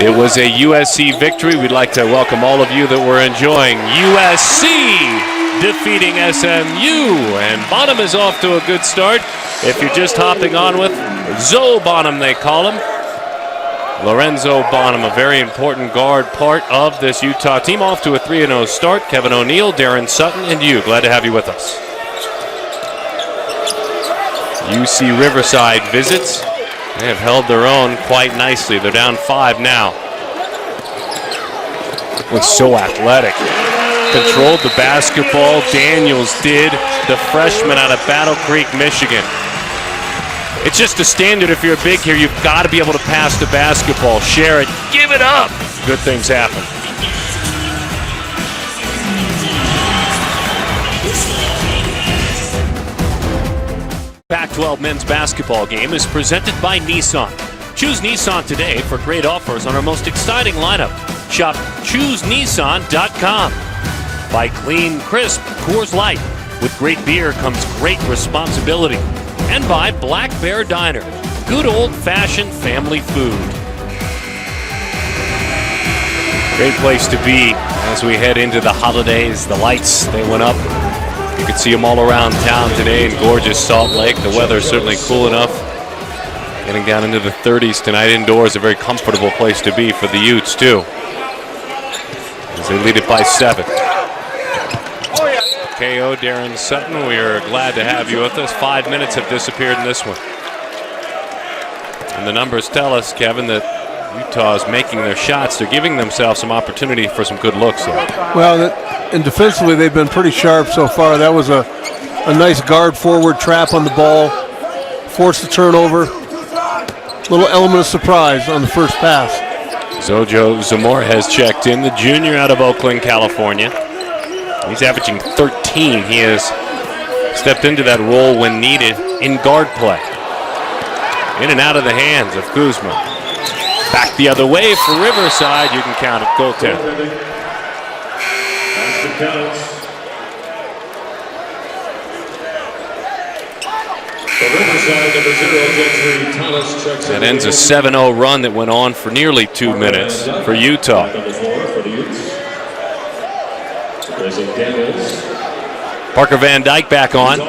It was a USC victory. We'd like to welcome all of you that were enjoying USC defeating SMU. And Bonham is off to a good start. If you're just hopping on with Zoe Bonham, they call him. Lorenzo Bonham, a very important guard part of this Utah team. Off to a 3-0 start. Kevin O'Neill, Darren Sutton, and you. Glad to have you with us. UC Riverside visits. They have held their own quite nicely. They're down 5 now. Was so athletic. Controlled the basketball. Daniels did. The freshman out of Battle Creek, Michigan. It's just a standard if you're big here. You've got to be able to pass the basketball. Share it. Give it up. Good things happen. Pac-12 men's basketball game is presented by Nissan. Choose Nissan today for great offers on our most exciting lineup. Shop ChooseNissan.com. By Clean, Crisp Coors Light. With great beer comes great responsibility. And by Black Bear Diner. Good old-fashioned family food. Great place to be as we head into the holidays. The lights, they went up. You can see them all around town today in gorgeous Salt Lake. The weather is certainly cool enough. Getting down into the 30s tonight indoors, a very comfortable place to be for the Utes, too. As they lead it by 7. KO, Darren Sutton, we are glad to have you with us. 5 minutes have disappeared in this one. And the numbers tell us, Kevin, that Utah is making their shots. They're giving themselves some opportunity for some good looks here. Well, and defensively, they've been pretty sharp so far. That was a nice guard-forward trap on the ball. Forced the turnover. Little element of surprise on the first pass. Zojo Zamora has checked in, the junior out of Oakland, California. He's averaging 13. He has stepped into that role when needed in guard play. In and out of the hands of Kuzma. Back the other way for Riverside. You can count it. Goaltender. That ends a 7-0 run that went on for nearly 2 minutes for Utah. Parker Van Dyke back on.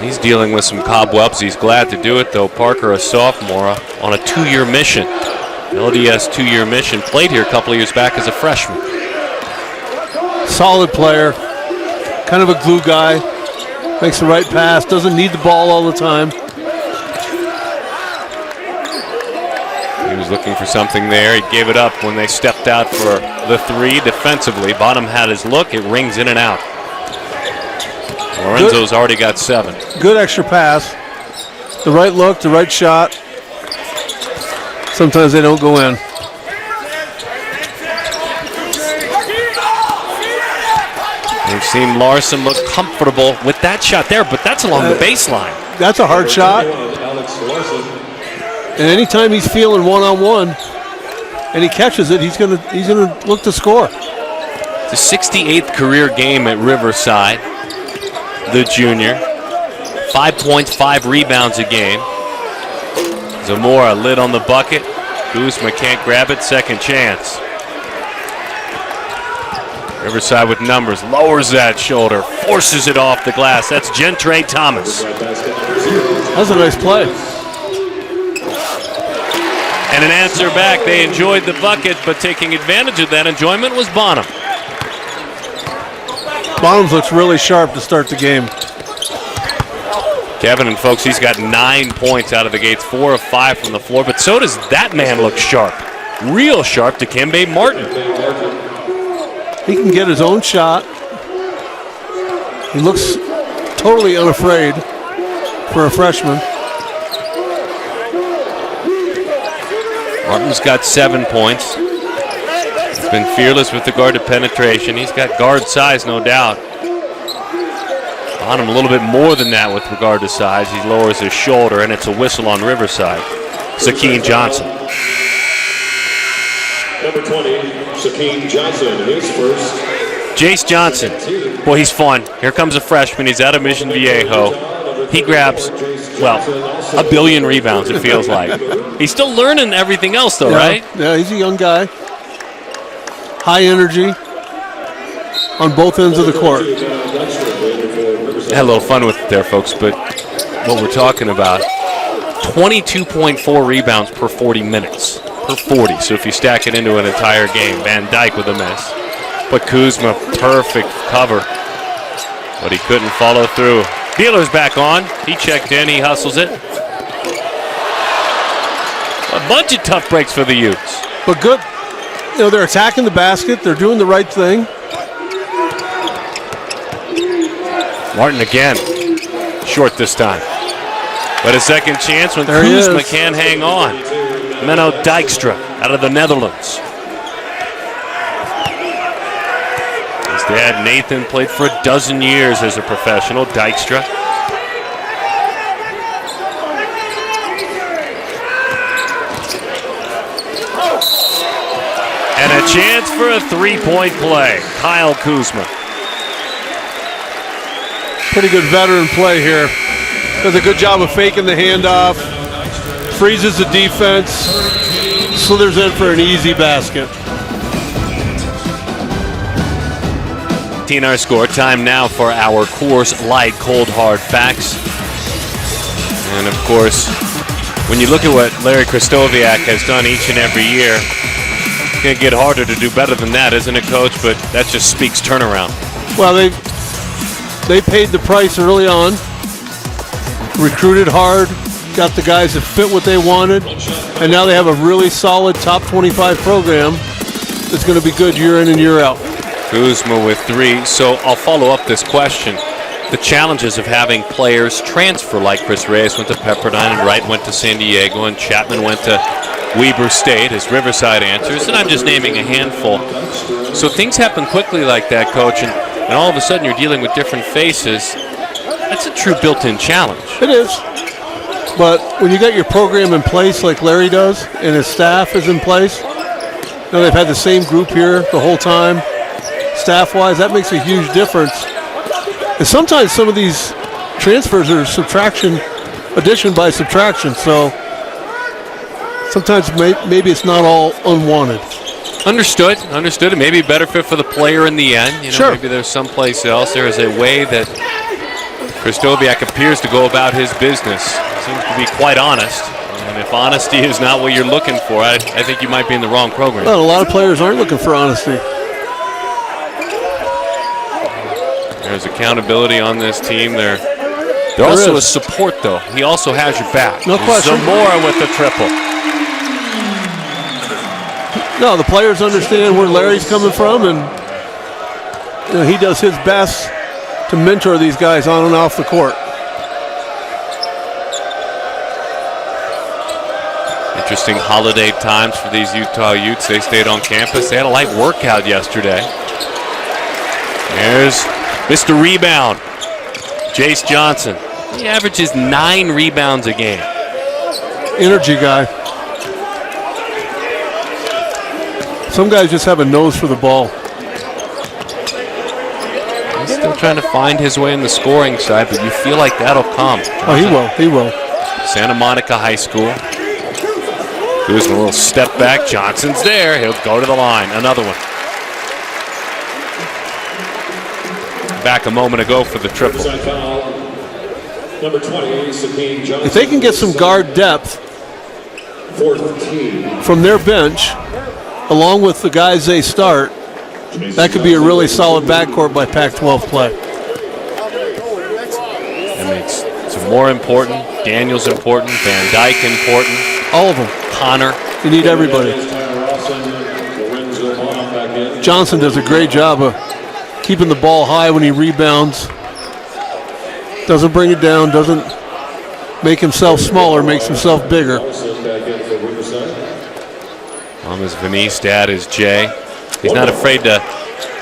He's dealing with some cobwebs. He's glad to do it, though. Parker, a sophomore, on a 2-year mission. LDS 2-year mission. Played here a couple of years back as a freshman. Solid player. Kind of a glue guy. Makes the right pass. Doesn't need the ball all the time. He was looking for something there. He gave it up when they stepped out for the 3 defensively. Bonham had his look. It rings in and out. Lorenzo's already got 7. Good extra pass. The right look, the right shot. Sometimes they don't go in. We've seen Larson look comfortable with that shot there, but that's along the baseline. That's a hard shot. And anytime he's feeling one-on-one and he catches it, he's gonna look to score. The 68th career game at Riverside, the junior. 5 points, 5 rebounds a game. Zamora lid on the bucket. Kuzma can't grab it, second chance. Riverside with numbers, lowers that shoulder, forces it off the glass. That's Gentray Thomas. That's a nice play. And an answer back. They enjoyed the bucket, but taking advantage of that enjoyment was Bonham. Bonham looks really sharp to start the game. Kevin and folks, he's got 9 points out of the gates, 4 of 5 from the floor, but so does that man look sharp. Real sharp, Dikembe Martin. He can get his own shot. He looks totally unafraid for a freshman. Martin's got 7 points. He's been fearless with regard to penetration. He's got guard size, no doubt. On him a little bit more than that with regard to size. He lowers his shoulder, and it's a whistle on Riverside. Sakeen Johnson. Number 20, Sakeen Johnson, his first. Jace Johnson. Boy, he's fun. Here comes a freshman. He's out of Mission Viejo. he grabs, well, a billion rebounds, it feels like. He's still learning everything else, though, right? Yeah, he's a young guy. High energy on both ends of the court. Had a little fun with it there, folks, but what we're talking about, 22.4 rebounds per 40 minutes. Per 40, so if you stack it into an entire game. Van Dyke with a miss. But Kuzma, perfect cover. But he couldn't follow through. Beeler's back on. He checked in, he hustles it. A bunch of tough breaks for the Utes. But good, they're attacking the basket. They're doing the right thing. Martin again, short this time. But a second chance when Kuzma can't hang on. Menno Dijkstra out of the Netherlands. His dad, Nathan, played for a dozen years as a professional. Dijkstra. And a chance for a three-point play. Kyle Kuzma. Pretty good veteran play here. Does a good job of faking the handoff. Freezes the defense. Slithers in for an easy basket. Our score. Time now for our Coors Light Cold Hard Facts. And of course, when you look at what Larry Krystowiak has done each and every year, it's going to get harder to do better than that, isn't it, Coach? But that just speaks turnaround. Well, they paid the price early on, recruited hard, got the guys that fit what they wanted, and now they have a really solid top 25 program that's going to be good year in and year out. Kuzma with three. So I'll follow up this question. The challenges of having players transfer, like Chris Reyes went to Pepperdine and Wright went to San Diego and Chapman went to Weber State as Riverside answers, and I'm just naming a handful. So things happen quickly like that, Coach, and all of a sudden you're dealing with different faces. That's a true built-in challenge. It is. But when you got your program in place like Larry does and his staff is in place, they've had the same group here the whole time, staff-wise, that makes a huge difference. And sometimes some of these transfers are addition by subtraction, so sometimes maybe it's not all unwanted. Understood. It may be a better fit for the player in the end. Sure. Maybe there's someplace else. There is a way that Krystowiak appears to go about his business. Seems to be quite honest. And if honesty is not what you're looking for, I think you might be in the wrong program. Well, a lot of players aren't looking for honesty. There's accountability on this team. They're also a support, though. He also has your back. No question. Zamora with the triple. No, the players understand where Larry's coming from, and he does his best to mentor these guys on and off the court. Interesting holiday times for these Utah Utes. They stayed on campus. They had a light workout yesterday. There's Mr. Rebound, Jace Johnson. He averages 9 rebounds a game. Energy guy. Some guys just have a nose for the ball. He's still trying to find his way in the scoring side, but you feel like that'll come. Oh, he will. Santa Monica High School. Kuzma, a little step back. Johnson's there. He'll go to the line. Another one. Back a moment ago for the triple. If they can get some guard depth from their bench, along with the guys they start, that could be a really solid backcourt by Pac-12 play. That makes some more important. Daniel's important. Van Dyke important. All of them. Connor. You need everybody. Johnson does a great job of keeping the ball high when he rebounds. Doesn't bring it down, doesn't make himself smaller, makes himself bigger. Mom is Venice, dad is Jay. He's not afraid to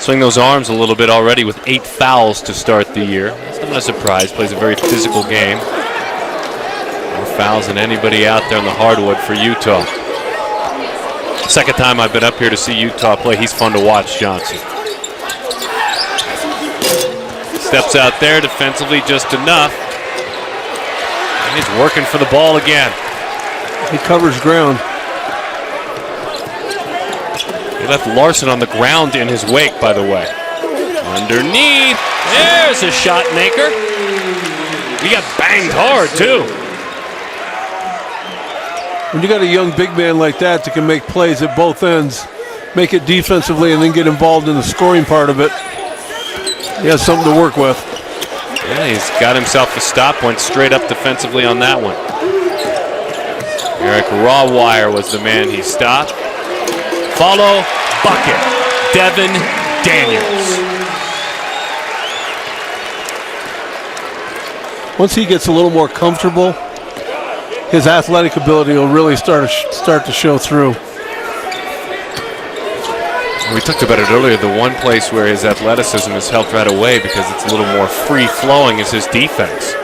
swing those arms a little bit already with 8 fouls to start the year. That's not a surprise, plays a very physical game. More fouls than anybody out there on the hardwood for Utah. Second time I've been up here to see Utah play. He's fun to watch, Johnson. Steps out there defensively just enough. He's working for the ball again. He covers ground. He left Larson on the ground in his wake, by the way. Underneath. There's a shot maker. He got banged hard, too. When you got a young big man like that that can make plays at both ends, make it defensively and then get involved in the scoring part of it, he has something to work with. Yeah, he's got himself a stop, went straight up defensively on that one. Eric Rawwire was the man he stopped. Follow, bucket, Devin Daniels. Once he gets a little more comfortable, his athletic ability will really start to show through. We talked about it earlier. The one place where his athleticism is helped right away because it's a little more free-flowing is his defense.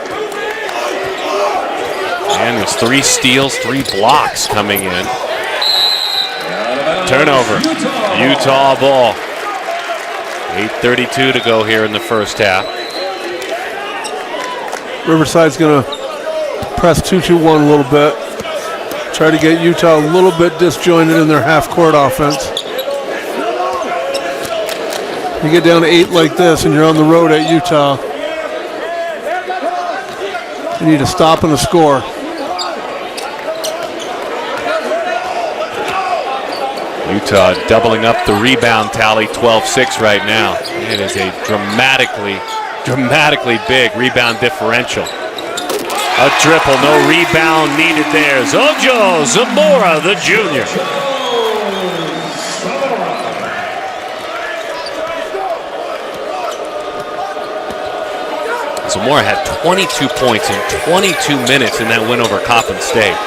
And there's 3 steals, 3 blocks coming in. Turnover. Utah ball. 8:32 to go here in the first half. Riverside's going to press 2-2-1 a little bit. Try to get Utah a little bit disjointed in their half-court offense. You get down to 8 like this and you're on the road at Utah, you need a stop and a score. Utah doubling up the rebound tally, 12-6 right now. It is a dramatically big rebound differential. A triple, no rebound needed there. Ojo Zamora, the junior. Zamora had 22 points in 22 minutes in that win over Coppin State.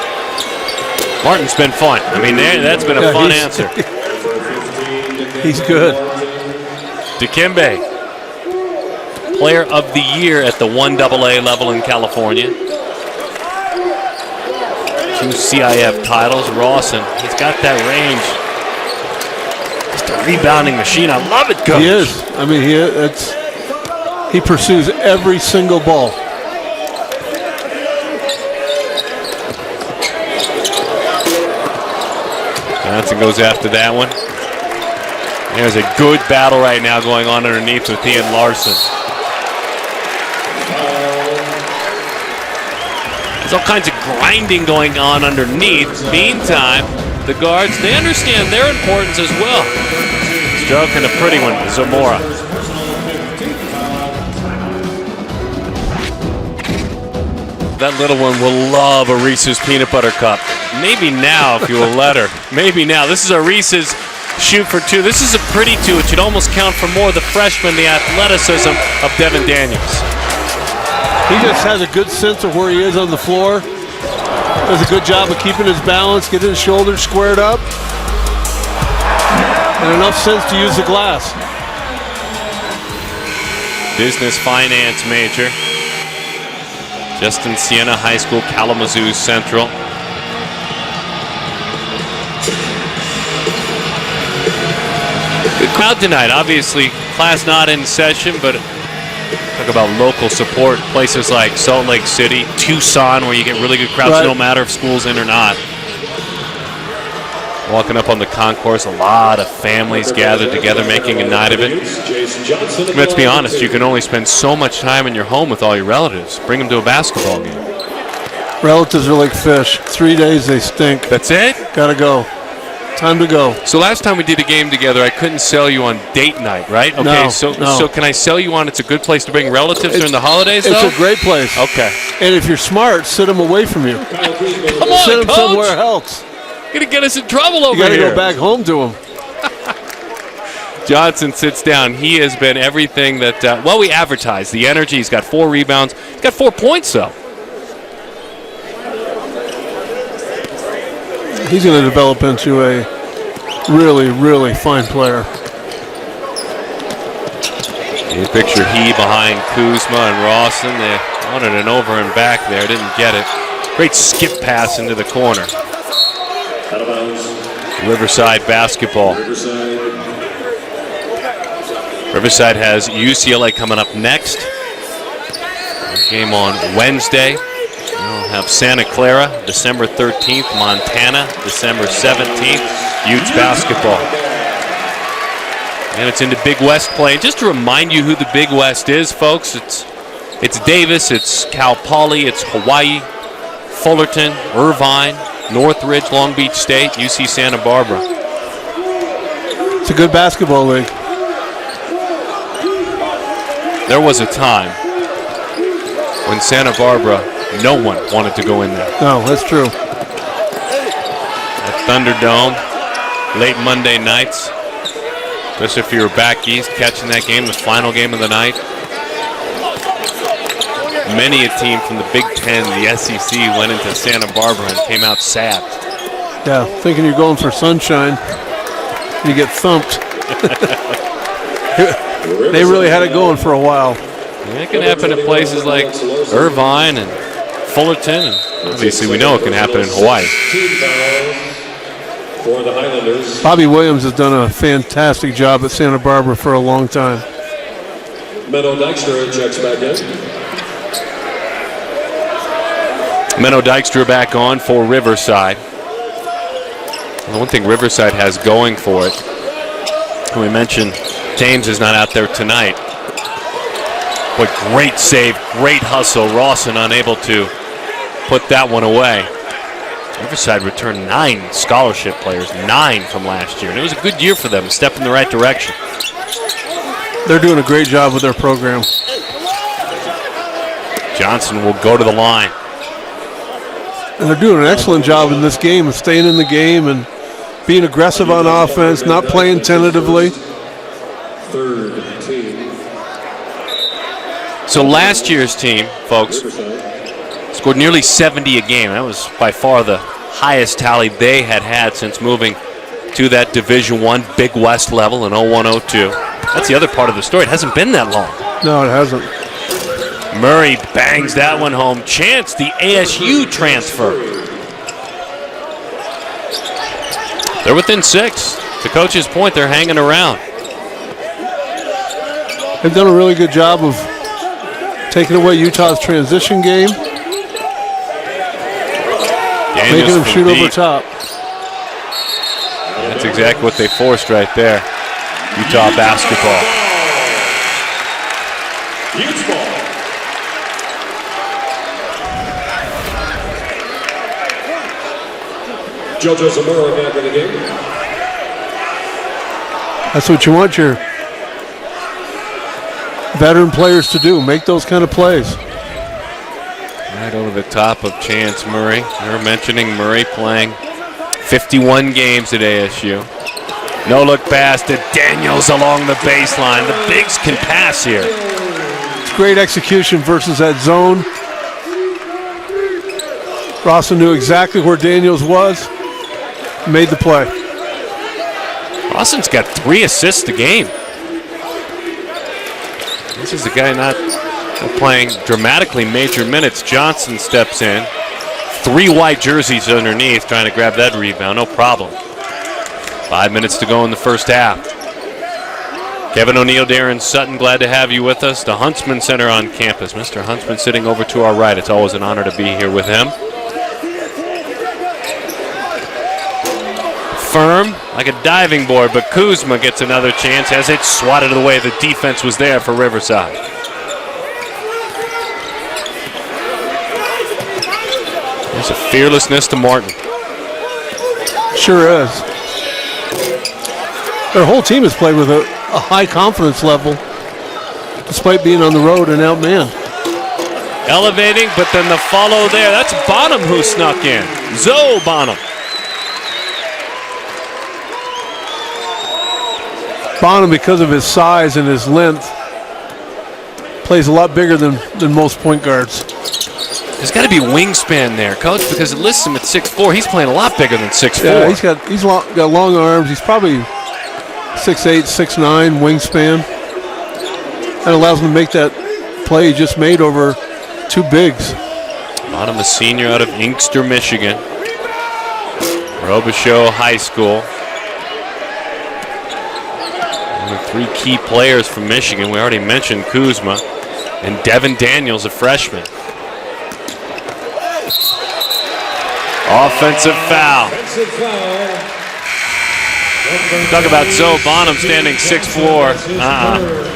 Martin's been fun. I mean, that's been a fun answer. He's good. Dikembe, player of the year at the 1AA level in California. 2 CIF titles. Rawson, he's got that range. Just a rebounding machine. I love it, Coach. He is. I mean, he pursues every single ball. Johnson goes after that one. There's a good battle right now going on underneath with Ian Larson. There's all kinds of grinding going on underneath. Meantime, the guards, they understand their importance as well. Stroking a pretty one, Zamora. That little one will love a Reese's Peanut Butter Cup. Maybe now, if you will let her. Maybe now. This is a Reese's shoot for 2. This is a pretty 2. It should almost count for more. The freshman, the athleticism of Devin Daniels. He just has a good sense of where he is on the floor. Does a good job of keeping his balance, getting his shoulders squared up, and enough sense to use the glass. Business finance major. Justin Siena High School, Kalamazoo Central. Good crowd tonight. Obviously, class not in session, but talk about local support. Places like Salt Lake City, Tucson, where you get really good crowds, no matter if school's in or not. Walking up on the concourse, a lot of families gathered together, making a night of it. Let's be honest, you can only spend so much time in your home with all your relatives. Bring them to a basketball game. Relatives are like fish. 3 days, they stink. That's it? Gotta go. Time to go. So last time we did a game together, I couldn't sell you on date night, right? Okay, no. So can I sell you on it's a good place to bring relatives during the holidays, though? It's a great place. Okay. And if you're smart, sit them away from you. Come on, Sit them Coach. somewhere else. You're going to get us in trouble over You here. got to go back home to him. Johnson sits down. He has been everything that, we advertised. The energy. He's got 4 rebounds. He's got 4 points, though. He's going to develop into a really, really fine player. You picture he behind Kuzma and Rawson. They wanted an over and back there. Didn't get it. Great skip pass into the corner. Riverside basketball. Riverside has UCLA coming up next. Game on Wednesday. We'll have Santa Clara, December 13th, Montana, December 17th, Utes basketball. And it's into Big West play. And just to remind you who the Big West is, folks, it's Davis, it's Cal Poly, it's Hawaii, Fullerton, Irvine, Northridge, Long Beach State, UC Santa Barbara. It's a good basketball league. There was a time when Santa Barbara, no one wanted to go in there. No, that's true. At Thunderdome, late Monday nights, especially if you were back east catching that game, the final game of the night. Many a team from the Big Ten, the SEC, went into Santa Barbara and came out sad. Yeah, thinking you're going for sunshine, you get thumped. They really had it going for a while. Yeah, it can happen in places like Irvine and Fullerton, and obviously we know it can happen in Hawaii. For the Highlanders. Bobby Williams has done a fantastic job at Santa Barbara for a long time. Menno Dijkstra checks back in. Menno Dijkstra back on for Riverside. The one thing Riverside has going for it, and we mentioned James is not out there tonight. But great save, great hustle. Rawson unable to put that one away. Riverside returned 9 scholarship players, 9 from last year. And it was a good year for them, a step in the right direction. They're doing a great job with their program. Johnson will go to the line. And they're doing an excellent job in this game of staying in the game and being aggressive on offense, not playing tentatively. Third team. So last year's team, folks, scored nearly 70 a game. That was by far the highest tally they had since moving to that Division I Big West level in 01-02. That's the other part of the story. It hasn't been that long. No, it hasn't. Murray bangs that one home. Chance, the ASU transfer. They're within 6. To Coach's point, they're hanging around. They've done a really good job of taking away Utah's transition game, making them shoot over top. That's exactly what they forced right there. Utah basketball. Utes ball. JoJo Zamora back in the game. That's what you want your veteran players to do, make those kind of plays. Right over the top of Chance Murray. They were mentioning Murray playing 51 games at ASU. No look pass to Daniels along the baseline. The bigs can pass here. It's great execution versus that zone. Rawson knew exactly where Daniels was, made the play. Rawson's got 3 assists a game. This is a guy not playing dramatically major minutes. Johnson steps in. 3 white jerseys underneath, trying to grab that rebound. No problem. 5 minutes to go in the first half. Kevin O'Neill, Darren Sutton, glad to have you with us. The Huntsman Center on campus. Mr. Huntsman sitting over to our right. It's always an honor to be here with him. Firm, like a diving board, but Kuzma gets another chance as it's swatted away. The defense was there for Riverside. There's a fearlessness to Martin. Sure is. Their whole team has played with a high confidence level despite being on the road and outmanned. Elevating, but then the follow there. That's Bonham who snuck in. Zoe Bonham. Bonham, because of his size and his length, plays a lot bigger than most point guards. There's got to be wingspan there, Coach, because it lists him at 6'4". He's playing a lot bigger than 6'4". Yeah, he's got long arms. He's probably 6'8", 6'9", wingspan. That allows him to make that play he just made over 2 bigs. Bonham, a senior out of Inkster, Michigan. Robichaux High School. One of 3 key players from Michigan. We already mentioned Kuzma. And Devin Daniels, a freshman. Offensive foul. Offensive foul. Talk about Zoe Bonham standing 6'4".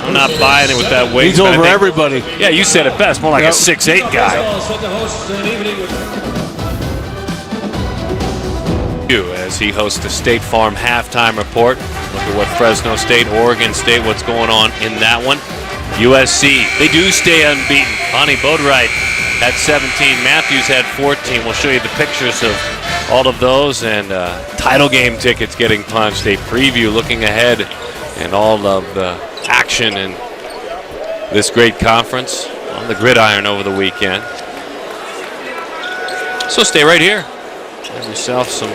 I'm not buying it with that weight. He's over everybody. Yeah, you said it best. More like a 6'8" guy. As he hosts the State Farm halftime report. Look at what Fresno State, Oregon State, what's going on in that one. USC, they do stay unbeaten. Bonnie Bodewright had 17. Matthews had 14. We'll show you the pictures of all of those and title game tickets getting punched. A preview looking ahead and all of the action in this great conference on the gridiron over the weekend. So stay right here. Have yourself some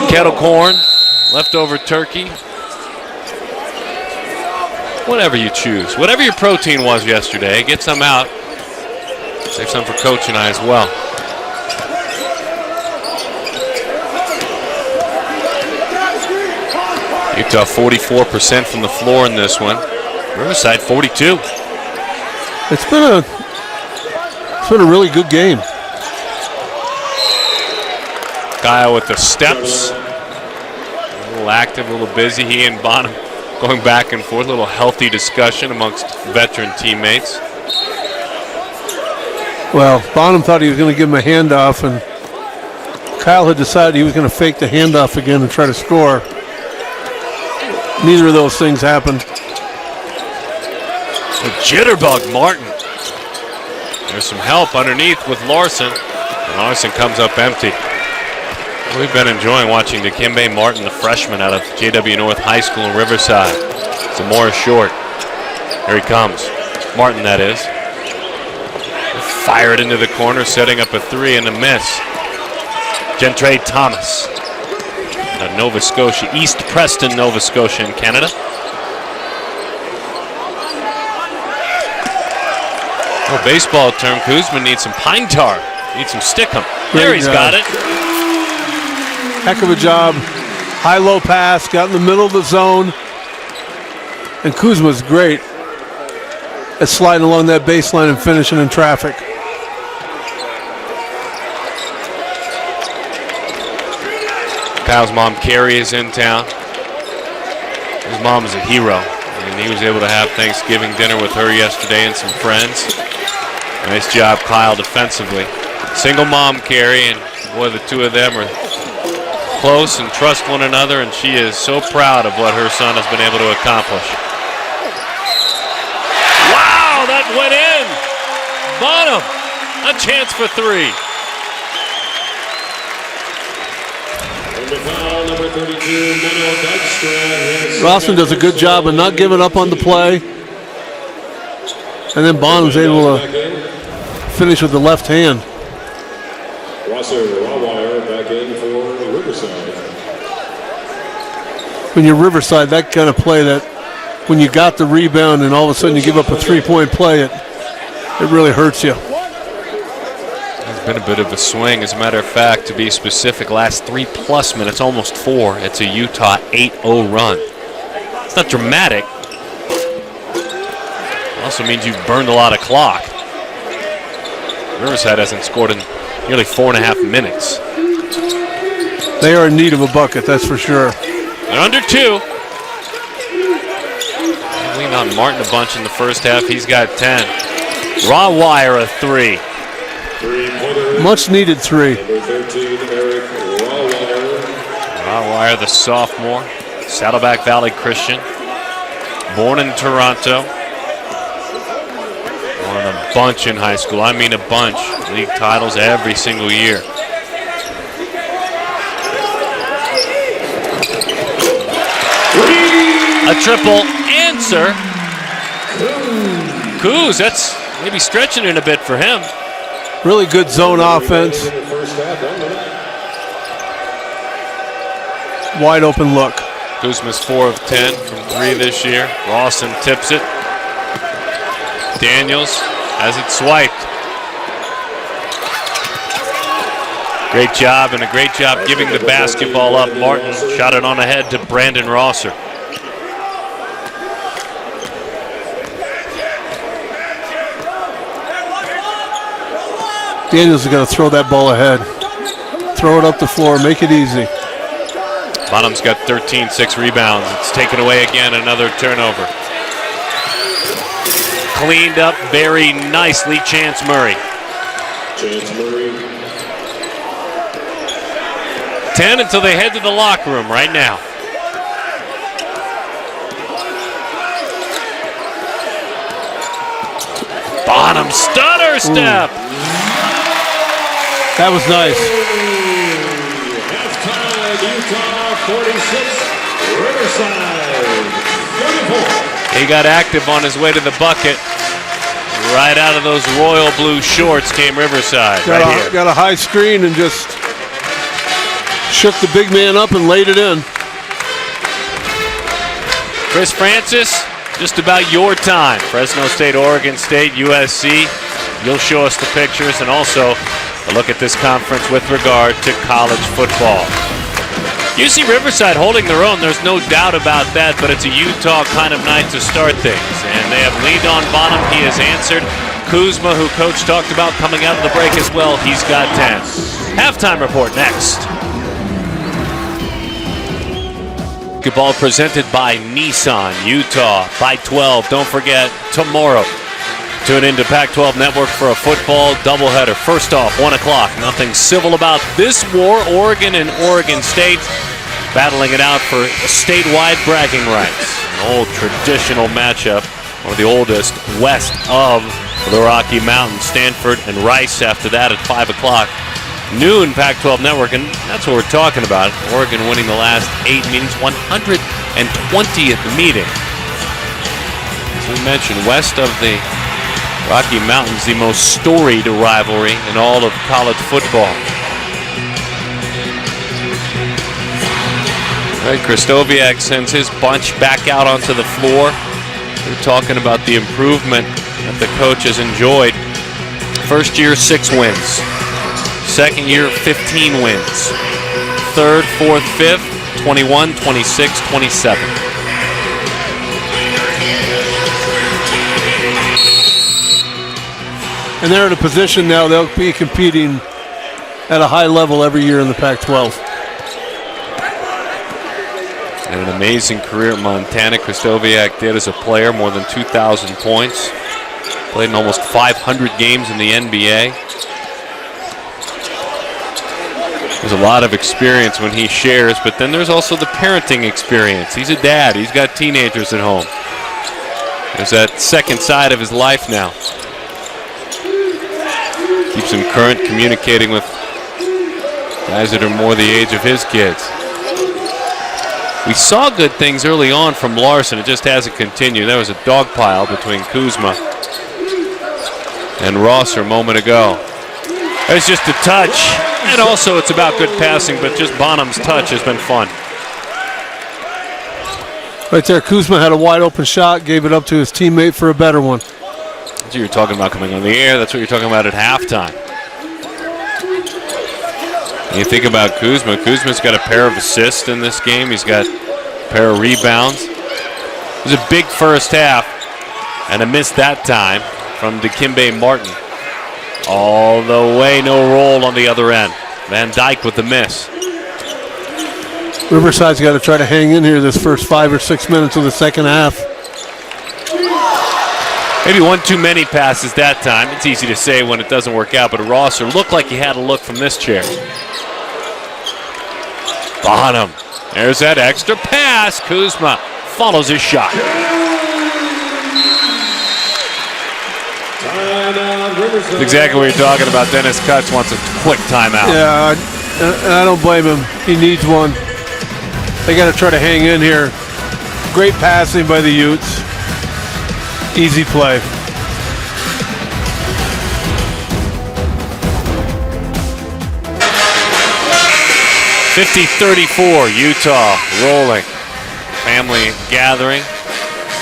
kettle corn, leftover turkey, whatever you choose. Whatever your protein was yesterday, get some out. Save some for Coach and I as well. Utah 44% from the floor in this one. Riverside 42. It's been a really good game. Kyle with the steps. A little active, a little busy. He and Bonham going back and forth. A little healthy discussion amongst veteran teammates. Well, Bonham thought he was going to give him a handoff, and Kyle had decided he was going to fake the handoff again and try to score. Neither of those things happened. A jitterbug Martin. There's some help underneath with Larson. And Larson comes up empty. We've been enjoying watching Dikembe Martin, the freshman out of JW North High School in Riverside. Zamora short. Here he comes. Martin, that is. Fire it into the corner, setting up a three and a miss. Gentre Thomas. Nova Scotia, East Preston, Nova Scotia in Canada. Oh, baseball term, Kuzma needs some pine tar. Needs some stickum. There he's got it. Heck of a job. High-low pass, got in the middle of the zone. And Kuzma's great at sliding along that baseline and finishing in traffic. Kyle's mom, Carrie, is in town. His mom is a hero, and he was able to have Thanksgiving dinner with her yesterday and some friends. Nice job, Kyle, defensively. Single mom, Carrie, and boy, the two of them are close and trust one another, and she is so proud of what her son has been able to accomplish. Wow, that went in. Bonham, a chance for three. Number 32, Rosslyn does a good job of not giving up on the play. And then Bonham's able to finish with the left hand. Rawwire back in for Riverside. When you're Riverside, that kind of play that when you got the rebound and all of a sudden you give up a three-point play, it really hurts you. Been a bit of a swing, as a matter of fact, to be specific, last 3+ minutes, almost 4. It's a Utah 8-0 run. It's not dramatic. It also means you've burned a lot of clock. Riverside hasn't scored in nearly 4.5 minutes. They are in need of a bucket, that's for sure. They're under 2. They leaned on Martin a bunch in the first half. He's got 10. Rawwire a 3. Much needed 3. Number 13, Eric Rawwire. Rawwire, the sophomore, Saddleback Valley Christian, born in Toronto. Won a bunch in high school. I mean a bunch. League titles every single year. A triple answer. Kuz, that's maybe stretching it a bit for him. Really good zone offense. Wide open look. Kuzma's 4 of 10 from 3 this year. Rawson tips it. Daniels has it swiped. Great job, and a great job giving the basketball up. Martin shot it on ahead to Brandon Rosser. Daniels is going to throw that ball ahead. Throw it up the floor. Make it easy. Bonham's got 13, 6 rebounds. It's taken away again, another turnover. Cleaned up very nicely, Chance Murray. Chance Murray. 10 until they head to the locker room right now. Bonham stutter step. That was nice. Halftime, Utah 46, Riverside 34. He got active on his way to the bucket. Right out of those royal blue shorts came Riverside. Got a high screen and just shook the big man up and laid it in. Chris Francis, just about your time. Fresno State, Oregon State, USC. You'll show us the pictures and also a look at this conference with regard to college football. UC Riverside holding their own, there's no doubt about that, but it's a Utah kind of night to start things. And they have leaned on Bonham, he has answered. Kuzma, who Coach talked about coming out of the break as well, he's got 10. Halftime report next. Basketball presented by Nissan, Utah by 12. Don't forget, tomorrow, tune in to Pac-12 Network for a football doubleheader. First off, 1 o'clock. Nothing civil about this war. Oregon and Oregon State battling it out for statewide bragging rights. An old traditional matchup, one of the oldest west of the Rocky Mountains. Stanford and Rice after that at 5 o'clock. Noon Pac-12 Network, and that's what we're talking about. Oregon winning the last 8 meetings, 120th meeting. As we mentioned, west of the Rocky Mountains, the most storied rivalry in all of college football. All right, Kristoviak sends his bunch back out onto the floor. We're talking about the improvement that the coach has enjoyed. First year, 6 wins. Second year, 15 wins. Third, fourth, fifth, 21, 26, 27. And they're in a position now they'll be competing at a high level every year in the Pac-12. And an amazing career at Montana. Kristoviak did as a player, more than 2,000 points. Played in almost 500 games in the NBA. There's a lot of experience when he shares, but then there's also the parenting experience. He's a dad. He's got teenagers at home. There's that second side of his life now. Keeps him current, communicating with guys that are more the age of his kids. We saw good things early on from Larson. It just hasn't continued. There was a dog pile between Kuzma and Rosser a moment ago. There's just a touch. And also it's about good passing, but just Bonham's touch has been fun. Right there, Kuzma had a wide open shot, gave it up to his teammate for a better one. That's what you're talking about coming on the air. That's what you're talking about at halftime. And you think about Kuzma. Kuzma's got a pair of assists in this game. He's got a pair of rebounds. It was a big first half, and a miss that time from Dikembe Martin. All the way, no roll on the other end. Van Dyke with the miss. Riverside's got to try to hang in here this first 5 or 6 minutes of the second half. Maybe one too many passes that time. It's easy to say when it doesn't work out, but Rosser looked like he had a look from this chair. Bonham. There's that extra pass. Kuzma follows his shot. That's exactly what you're talking about. Dennis Cutts wants a quick timeout. Yeah, and I don't blame him. He needs one. They got to try to hang in here. Great passing by the Utes. Easy play. (50-34) Utah rolling. Family gathering.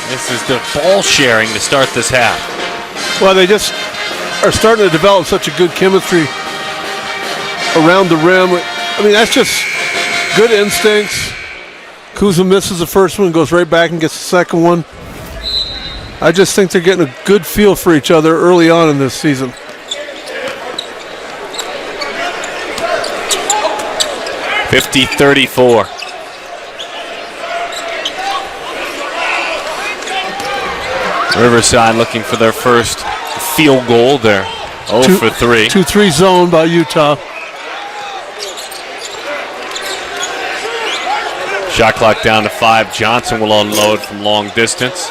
This is the ball sharing to start this half. Well, they just are starting to develop such a good chemistry around the rim. I mean, that's just good instincts. Kuzma misses the first one, goes right back and gets the second one. I just think they're getting a good feel for each other early on in this season. 50-34. Riverside looking for their first field goal there. 0 for 3. 2-3 zone by Utah. Shot clock down to 5. Johnson will unload from long distance.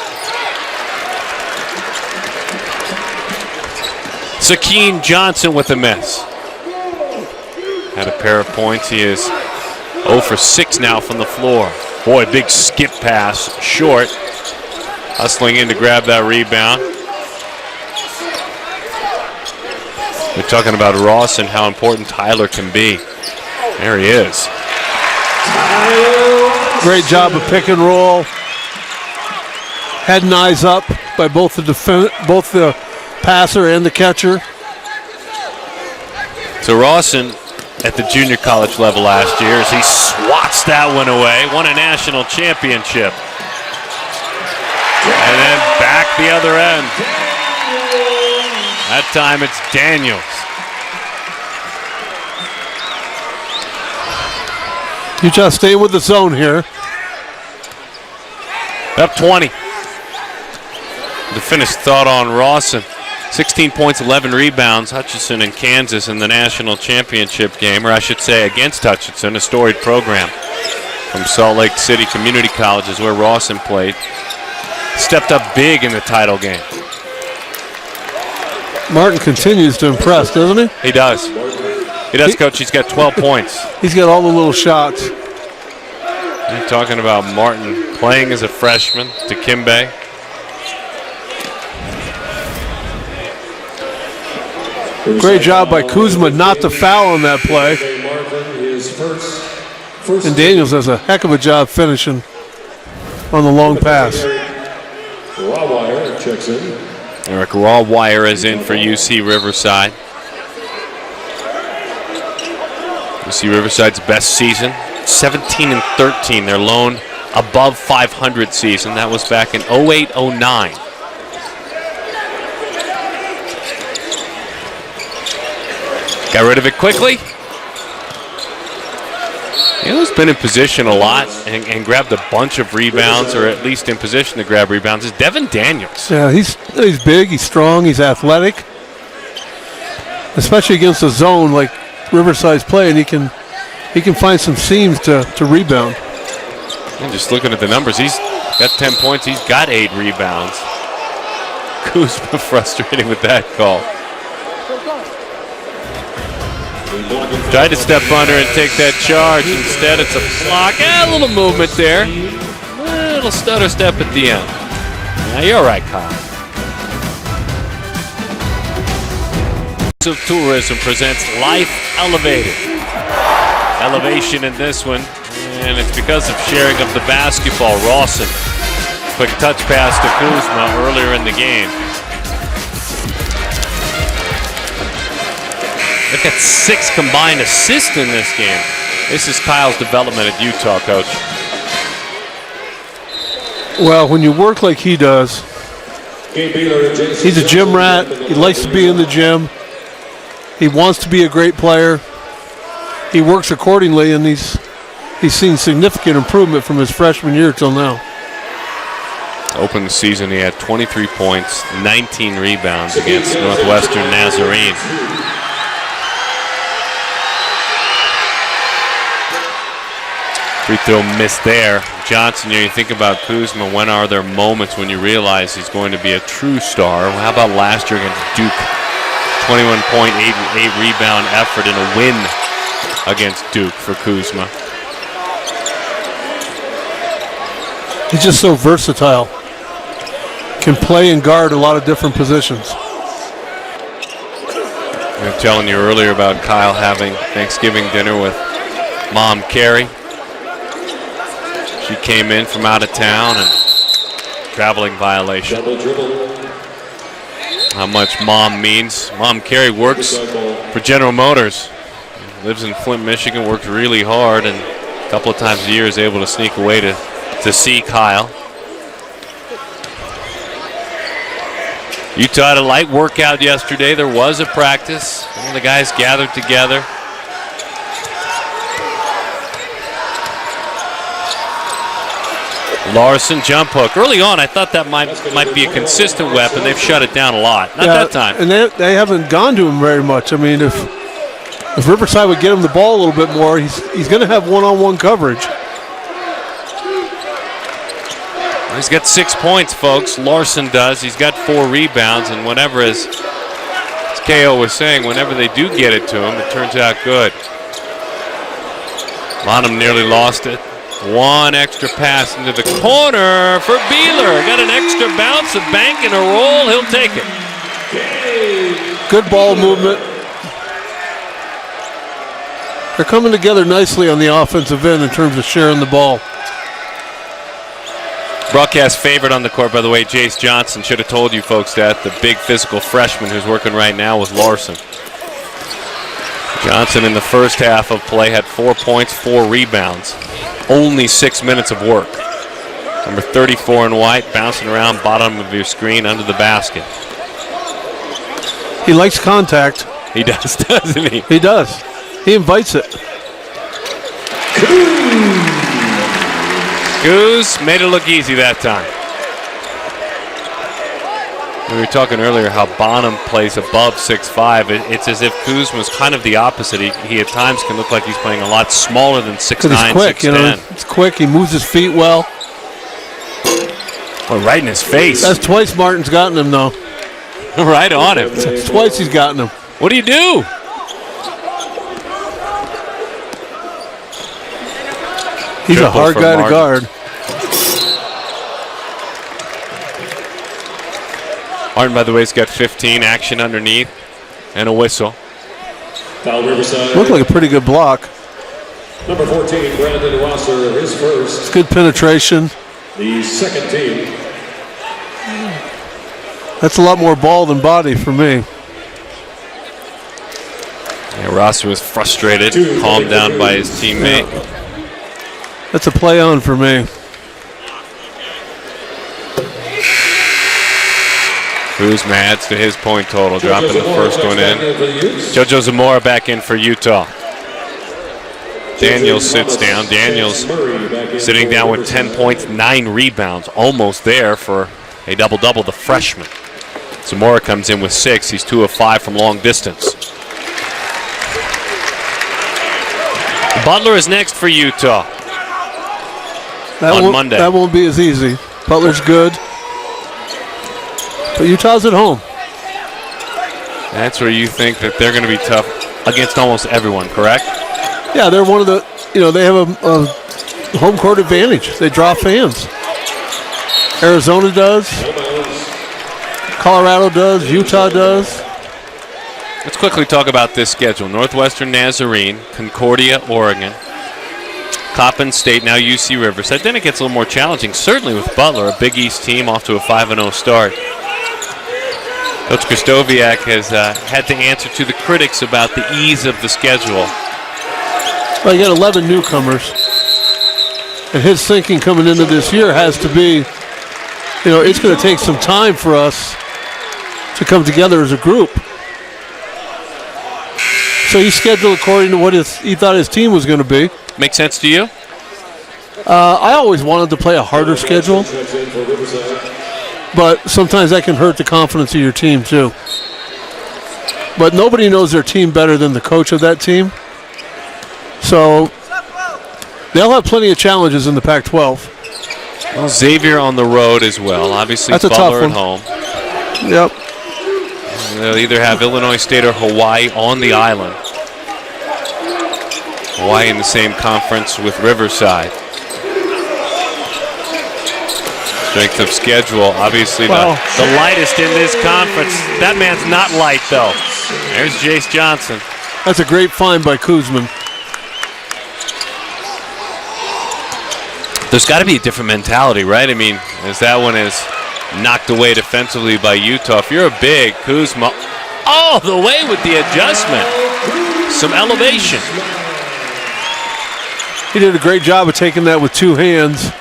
Sakeen Johnson with a miss. Had a pair of points. He is 0 for 6 now from the floor. Boy, big skip pass, short. Hustling in to grab that rebound. We're talking about Ross and how important Tyler can be. There he is. Great job of pick and roll. Head and eyes up by both the passer and the catcher. So Rawson at the junior college level last year as he swats that one away, won a national championship. And then back the other end. That time it's Daniels. Utah staying with the zone here. Up 20. The finished thought on Rawson. 16 points, 11 rebounds. Hutchinson and Kansas in the national championship game, or I should say against Hutchinson, a storied program from Salt Lake City Community College is where Rawson played. Stepped up big in the title game. Martin continues to impress, doesn't he? He does. He does, Coach. He's got 12 points. He's got all the little shots. You're talking about Martin playing as a freshman to Kimbe. Great job by Kuzma not to foul on that play. And Daniels does a heck of a job finishing on the long pass. Rawwire checks in. Eric Rawwire is in for UC Riverside. UC Riverside's best season, 17-13. Their lone above 500 season. That was back in 08-09. Got rid of it quickly. You know who's been in position a lot and grabbed a bunch of rebounds, or at least in position to grab rebounds, is Devin Daniels. Yeah, he's big, he's strong, he's athletic. Especially against a zone like Riverside's playing, he can find some seams to rebound. And just looking at the numbers, he's got 10 points, he's got 8 rebounds. Kuzma frustrated with that call. Tried to step under and take that charge. Instead, it's a block. A little movement there. A little stutter step at the end. Now, you're right, Kyle. Of Tourism presents Life Elevated. Elevation in this one, and it's because of sharing of the basketball. Rawson. Quick touch pass to Kuzma earlier in the game. They've got 6 combined assists in this game. This is Kyle's development at Utah, Coach. Well, when you work like he does, he's a gym rat. He likes to be in the gym. He wants to be a great player. He works accordingly, and he's seen significant improvement from his freshman year till now. Open the season, he had 23 points, 19 rebounds against Northwestern Nazarene. Free throw missed there. Johnson, you think about Kuzma, when are there moments when you realize he's going to be a true star? How about last year against Duke? 21-point, 8 rebound effort in a win against Duke for Kuzma. He's just so versatile. Can play and guard a lot of different positions. I'm telling you earlier about Kyle having Thanksgiving dinner with Mom Carrie. She came in from out of town and traveling violation. How much Mom means. Mom Carrie works for General Motors. Lives in Flint, Michigan, works really hard, and a couple of times a year is able to sneak away to see Kyle. Utah had a light workout yesterday. There was a practice. All the guys gathered together. Larson, jump hook. Early on, I thought that might be a consistent weapon. They've shut it down a lot. Not that time. And they haven't gone to him very much. I mean, if Riverside would get him the ball a little bit more, he's going to have one-on-one coverage. He's got 6 points, folks. Larson does. He's got 4 rebounds, and whenever, as KO was saying, whenever they do get it to him, it turns out good. Bonham nearly lost it. One extra pass into the corner for Beeler. Got an extra bounce, a bank, and a roll. He'll take it. Good ball movement. They're coming together nicely on the offensive end in terms of sharing the ball. Broadcast favorite on the court, by the way, Jace Johnson. Should have told you folks that. The big physical freshman who's working right now with Larson. Johnson in the first half of play had 4 points, 4 rebounds. Only 6 minutes of work. Number 34 in white, bouncing around bottom of your screen under the basket. He likes contact. He does, doesn't he? He does. He invites it. Goose made it look easy that time. We were talking earlier how Bonham plays above 6'5". It's as if Kuzma was kind of the opposite. He at times can look like he's playing a lot smaller than 6'9", he's quick, 6'10". It's quick. He moves his feet well. Well, right in his face. That's twice Martin's gotten him, though. Right on him. That's twice he's gotten him. What do you do? He's a hard guy to guard. Martin, by the way, has got 15, action underneath, and a whistle. Foul Riverside. Looked like a pretty good block. Number 14, Brandon Rosser, his first. Good penetration. The second team. That's a lot more ball than body for me. Yeah, Rosser was frustrated, calmed down by his teammate. That's a play on for me. Kuzma adds to his point total, dropping the first one in. JoJo Zamora back in for Utah. Daniels sits down. Daniels sitting down with 10 points, 9 rebounds. Almost there for a double-double, the freshman. Zamora comes in with 6. He's 2 of 5 from long distance. Butler is next for Utah on Monday. That won't be as easy. Butler's good. But Utah's at home. That's where you think that they're going to be tough against almost everyone, correct? Yeah, they're one of the, they have a home court advantage. They draw fans. Arizona does. Colorado does. Utah does. Let's quickly talk about this schedule. Northwestern Nazarene, Concordia, Oregon, Coppin State, now UC Riverside. Then it gets a little more challenging, certainly with Butler, a Big East team off to a 5-0 start. Coach Kristoviak has had to answer to the critics about the ease of the schedule. Well, you got 11 newcomers. And his thinking coming into this year has to be, it's going to take some time for us to come together as a group. So he scheduled according to what he thought his team was going to be. Make sense to you? I always wanted to play a harder schedule. But sometimes that can hurt the confidence of your team, too. But nobody knows their team better than the coach of that team. So they'll have plenty of challenges in the Pac-12. Well, Xavier on the road as well. Obviously, that's Butler a tough at home. Yep. They'll either have Illinois State or Hawaii on the island. Hawaii in the same conference with Riverside. Strength of schedule, obviously the lightest in this conference. That man's not light, though. There's Jace Johnson. That's a great find by Kuzman. There's got to be a different mentality, right? I mean, as that one is knocked away defensively by Utah. If you're a big, Kuzma all the way with the adjustment. Some elevation. He did a great job of taking that with 2 hands.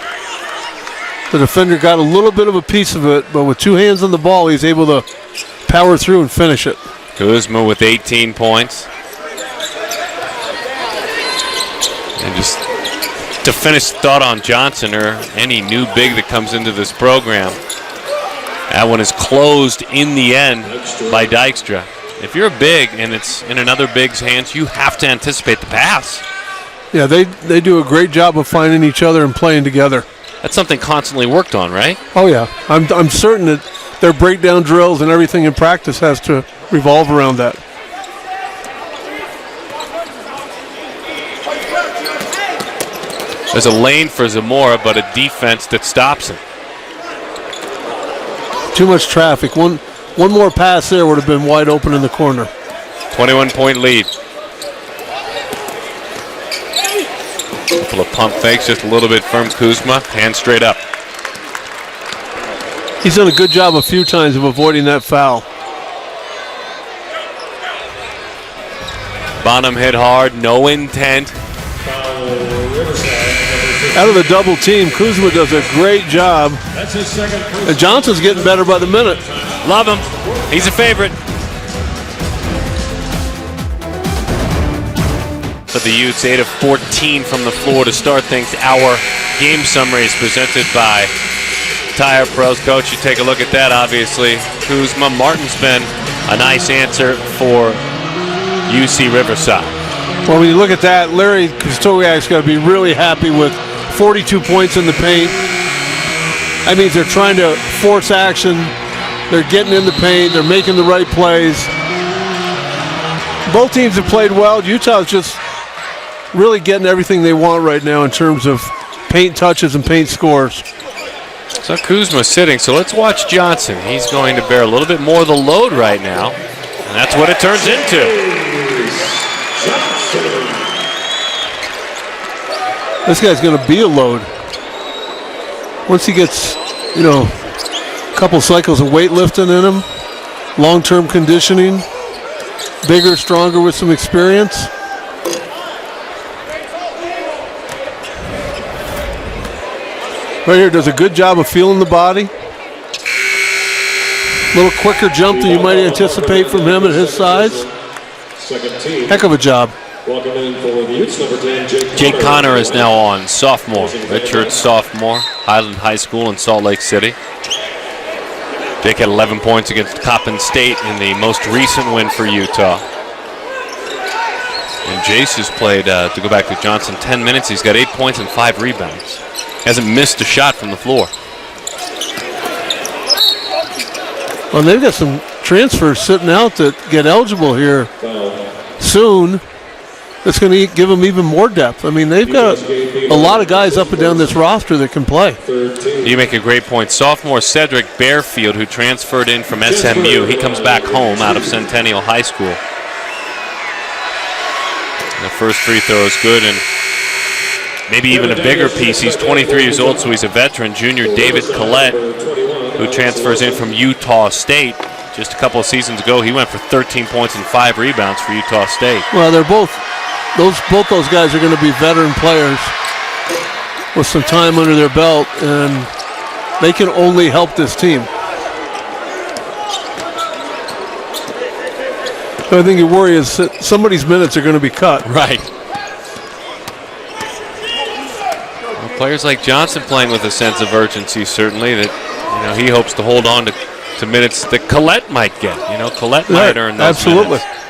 The defender got a little bit of a piece of it, but with 2 hands on the ball, he's able to power through and finish it. Kuzma with 18 points. And just To finish the thought on Johnson or any new big that comes into this program, that one is closed in the end by Dykstra. If you're a big and it's in another big's hands, you have to anticipate the pass. Yeah, they do a great job of finding each other and playing together. That's something constantly worked on, right? Oh, yeah. I'm certain that their breakdown drills and everything in practice has to revolve around that. There's a lane for Zamora, but a defense that stops him. Too much traffic. One more pass there would have been wide open in the corner. 21-point lead. Couple of pump fakes, just a little bit from Kuzma. Hand straight up. He's done a good job a few times of avoiding that foul. Bonham hit hard, no intent. Out of the double team, Kuzma does a great job. And Johnson's getting better by the minute. Love him. He's a favorite. For the Utes, 8 of 14 from the floor to start things. Our game summary is presented by Tire Pros. Coach, you take a look at that, obviously. Kuzma. Martin's been a nice answer for UC Riverside. Well, when you look at that, Larry Kostowiak's got to be really happy with 42 points in the paint. That means they're trying to force action. They're getting in the paint. They're making the right plays. Both teams have played well. Utah's just really getting everything they want right now in terms of paint touches and paint scores. So Kuzma sitting, so let's watch Johnson. He's going to bear a little bit more of the load right now, and that's what it turns into. This guy's going to be a load. Once he gets, a couple cycles of weightlifting in him, long-term conditioning, bigger, stronger with some experience. Right here does a good job of feeling the body. A little quicker jump than you might anticipate from him at his size. Heck of a job. Jake Connor is now on, sophomore. Richard, sophomore, Highland High School in Salt Lake City. Jake had 11 points against Coppin State in the most recent win for Utah. And Jace has played, to go back to Johnson, 10 minutes. He's got 8 points and 5 rebounds. Hasn't missed a shot from the floor. Well, they've got some transfers sitting out that get eligible here soon. That's going to give them even more depth. I mean, they've got a lot of guys up and down this roster that can play. You make a great point. Sophomore Cedric Bearfield, who transferred in from SMU, he comes back home out of Centennial High School. The first free throw is good, and maybe even a bigger piece. He's 23 years old, so he's a veteran. Junior David Collette, who transfers in from Utah State. Just a couple of seasons ago, he went for 13 points and 5 rebounds for Utah State. Well, they're both those guys are going to be veteran players with some time under their belt, and they can only help this team. The only thing you worry is that somebody's minutes are going to be cut. Right. Well, players like Johnson playing with a sense of urgency, certainly, that he hopes to hold on to minutes that Collette might get. Collette might earn those absolutely. minutes.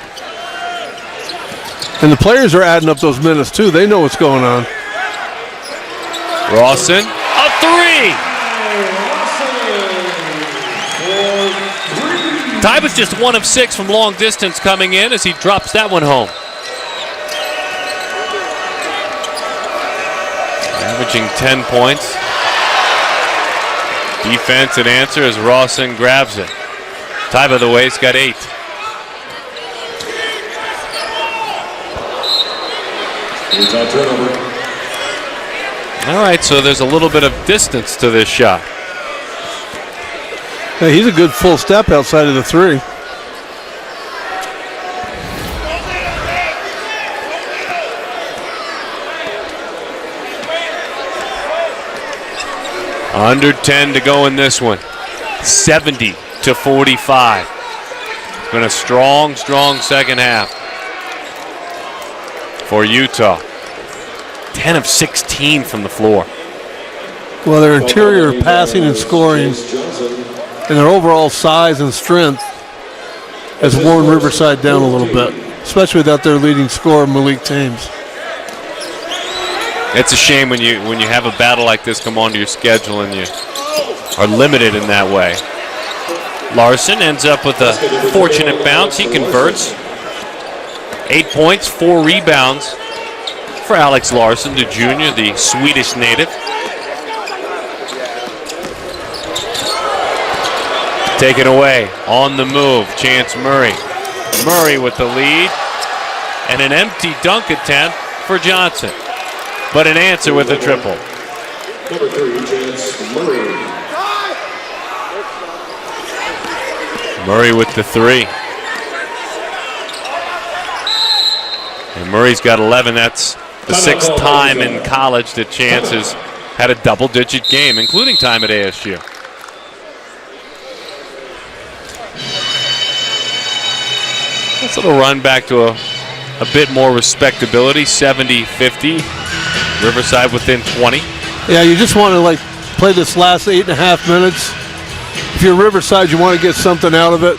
And the players are adding up those minutes, too. They know what's going on. Rawson, a 3! Ty was just 1 of 6 from long distance coming in as he drops that one home. Averaging 10 points. Defense and answer as Rawson grabs it. Ty, by the way, has got 8. All right, so there's a little bit of distance to this shot. Hey, he's a good full step outside of the 3. Under 10 to go in this one. 70-45. It's been a strong second half for Utah. 10 of 16 from the floor. Well, their interior passing and scoring and their overall size and strength has worn Riverside down a little bit, especially without their leading scorer, Malik Thames. It's a shame when you have a battle like this come onto your schedule and you are limited in that way. Larson ends up with a fortunate bounce. He converts. 8 points, 4 rebounds for Alex Larson, the junior, the Swedish native. Taken away on the move, Chance Murray. Murray with the lead and an empty dunk attempt for Johnson, but an answer with a triple. Number 3, Chance Murray. Murray with the 3. And Murray's got 11. That's the 6th time in college that Chance has had a double-digit game, including time at ASU. This little run back to a bit more respectability, 70-50. Riverside within 20. Yeah, you just want to play this last 8.5 minutes. If you're Riverside, you want to get something out of it.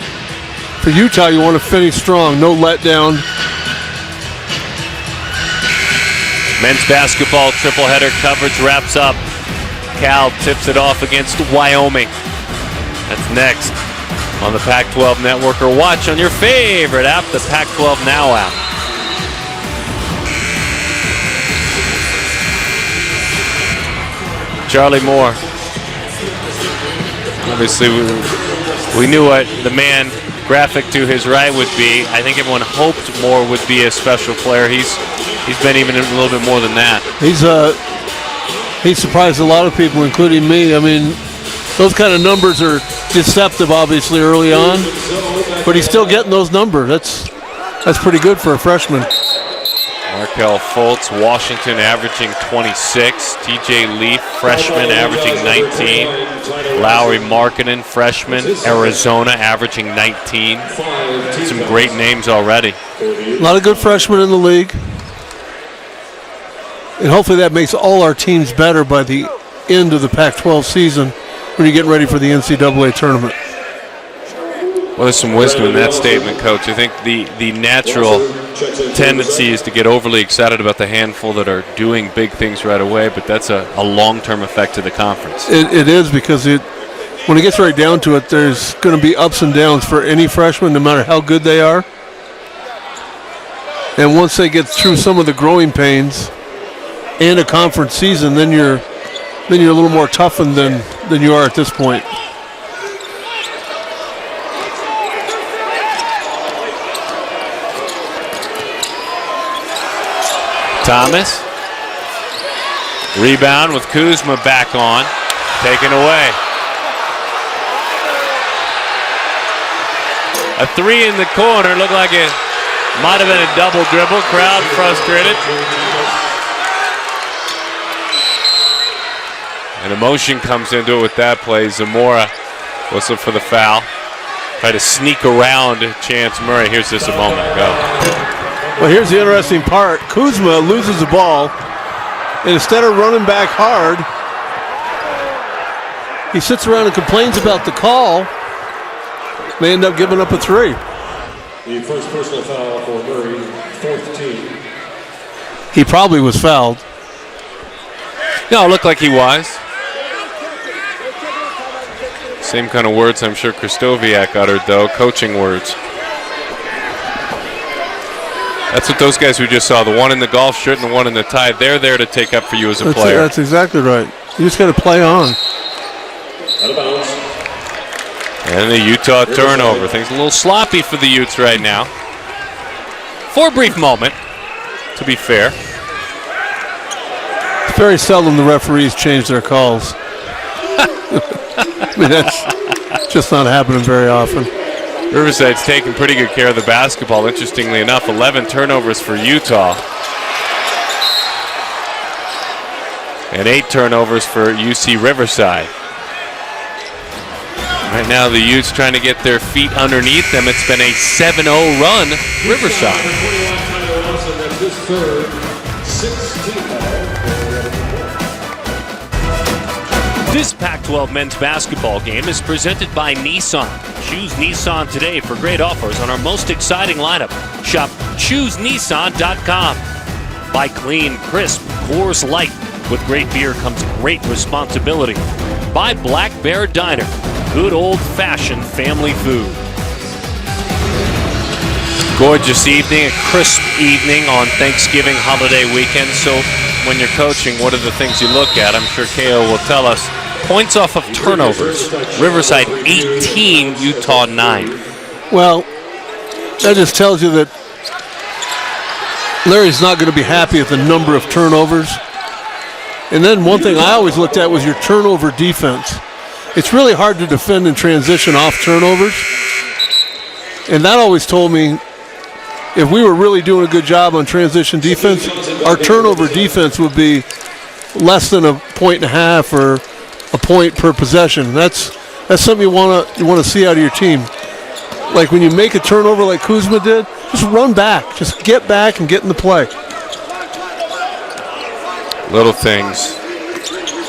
For Utah, you want to finish strong, no letdown. Men's basketball triple header coverage wraps up. Cal tips it off against Wyoming. That's next on the Pac-12 Network, or watch on your favorite app, the Pac-12 Now app. Charlie Moore. Obviously, we knew what the man graphic to his right would be. I think everyone hoped Moore would be a special player. He's been even a little bit more than that. He's surprised a lot of people, including me. I mean, those kind of numbers are deceptive, obviously, early on, but he's still getting those numbers. That's pretty good for a freshman. Markel Fultz, Washington, averaging 26. TJ Leaf, freshman, averaging 19. Lowry Markkanen, freshman, Arizona, averaging 19. Some great names already. A lot of good freshmen in the league. And hopefully that makes all our teams better by the end of the Pac-12 season when you're getting ready for the NCAA tournament. Well, there's some wisdom in that statement, Coach. I think the natural tendency is to get overly excited about the handful that are doing big things right away, but that's a long-term effect to the conference. It is, because when it gets right down to it, there's going to be ups and downs for any freshman, no matter how good they are. And once they get through some of the growing pains and a conference season, then you're a little more toughened than you are at this point. Thomas. Rebound with Kuzma back on. Taken away. A 3 in the corner. Looked like it might have been a double dribble. Crowd frustrated. And emotion comes into it with that play. Zamora whistled for the foul. Tried to sneak around Chance Murray. Here's just a moment ago. Well, here's the interesting part. Kuzma loses the ball, and instead of running back hard, he sits around and complains about the call. They end up giving up a 3. The first personal foul for Murray, 4th team. He probably was fouled. No, it looked like he was. Same kind of words I'm sure Kristoviak uttered, though, coaching words. That's what those guys we just saw, the one in the golf shirt and the one in the tie, they're there to take up for you as a player. That's exactly right. You just got to play on. Out of bounds. And the Utah turnover. Things a little sloppy for the Utes right now. For a brief moment, to be fair. It's very seldom the referees change their calls. I mean, that's just not happening very often. Riverside's taking pretty good care of the basketball, interestingly enough. 11 turnovers for Utah. And 8 turnovers for UC Riverside. Right now the Utes trying to get their feet underneath them. It's been a 7-0 run, Riverside. This Pac-12 men's basketball game is presented by Nissan. Choose Nissan today for great offers on our most exciting lineup. Shop ChooseNissan.com. By Clean, Crisp, Coors Light. With great beer comes great responsibility. By Black Bear Diner. Good old-fashioned family food. Gorgeous evening, a crisp evening on Thanksgiving holiday weekend. So when you're coaching, what are the things you look at? I'm sure KO will tell us. Points off of turnovers. Riverside 18, Utah 9. Well, that just tells you that Larry's not going to be happy with the number of turnovers. And then one thing I always looked at was your turnover defense. It's really hard to defend in transition off turnovers. And that always told me if we were really doing a good job on transition defense, our turnover defense would be less than 1.5 or a point per possession. That's something you want to see out of your team. Like when you make a turnover like Kuzma did, just run back. Just get back and get in the play. Little things.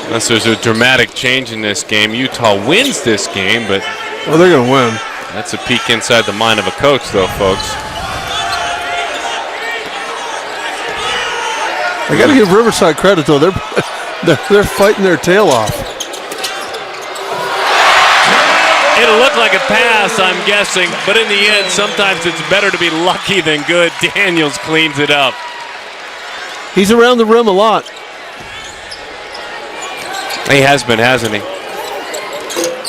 Unless there's a dramatic change in this game, Utah wins this game, but well, they're going to win. That's a peek inside the mind of a coach, though, folks. I got to give Riverside credit, though. They're fighting their tail off. It'll look like a pass, I'm guessing, but in the end, sometimes it's better to be lucky than good. Daniels cleans it up. He's around the rim a lot. He has been, hasn't he?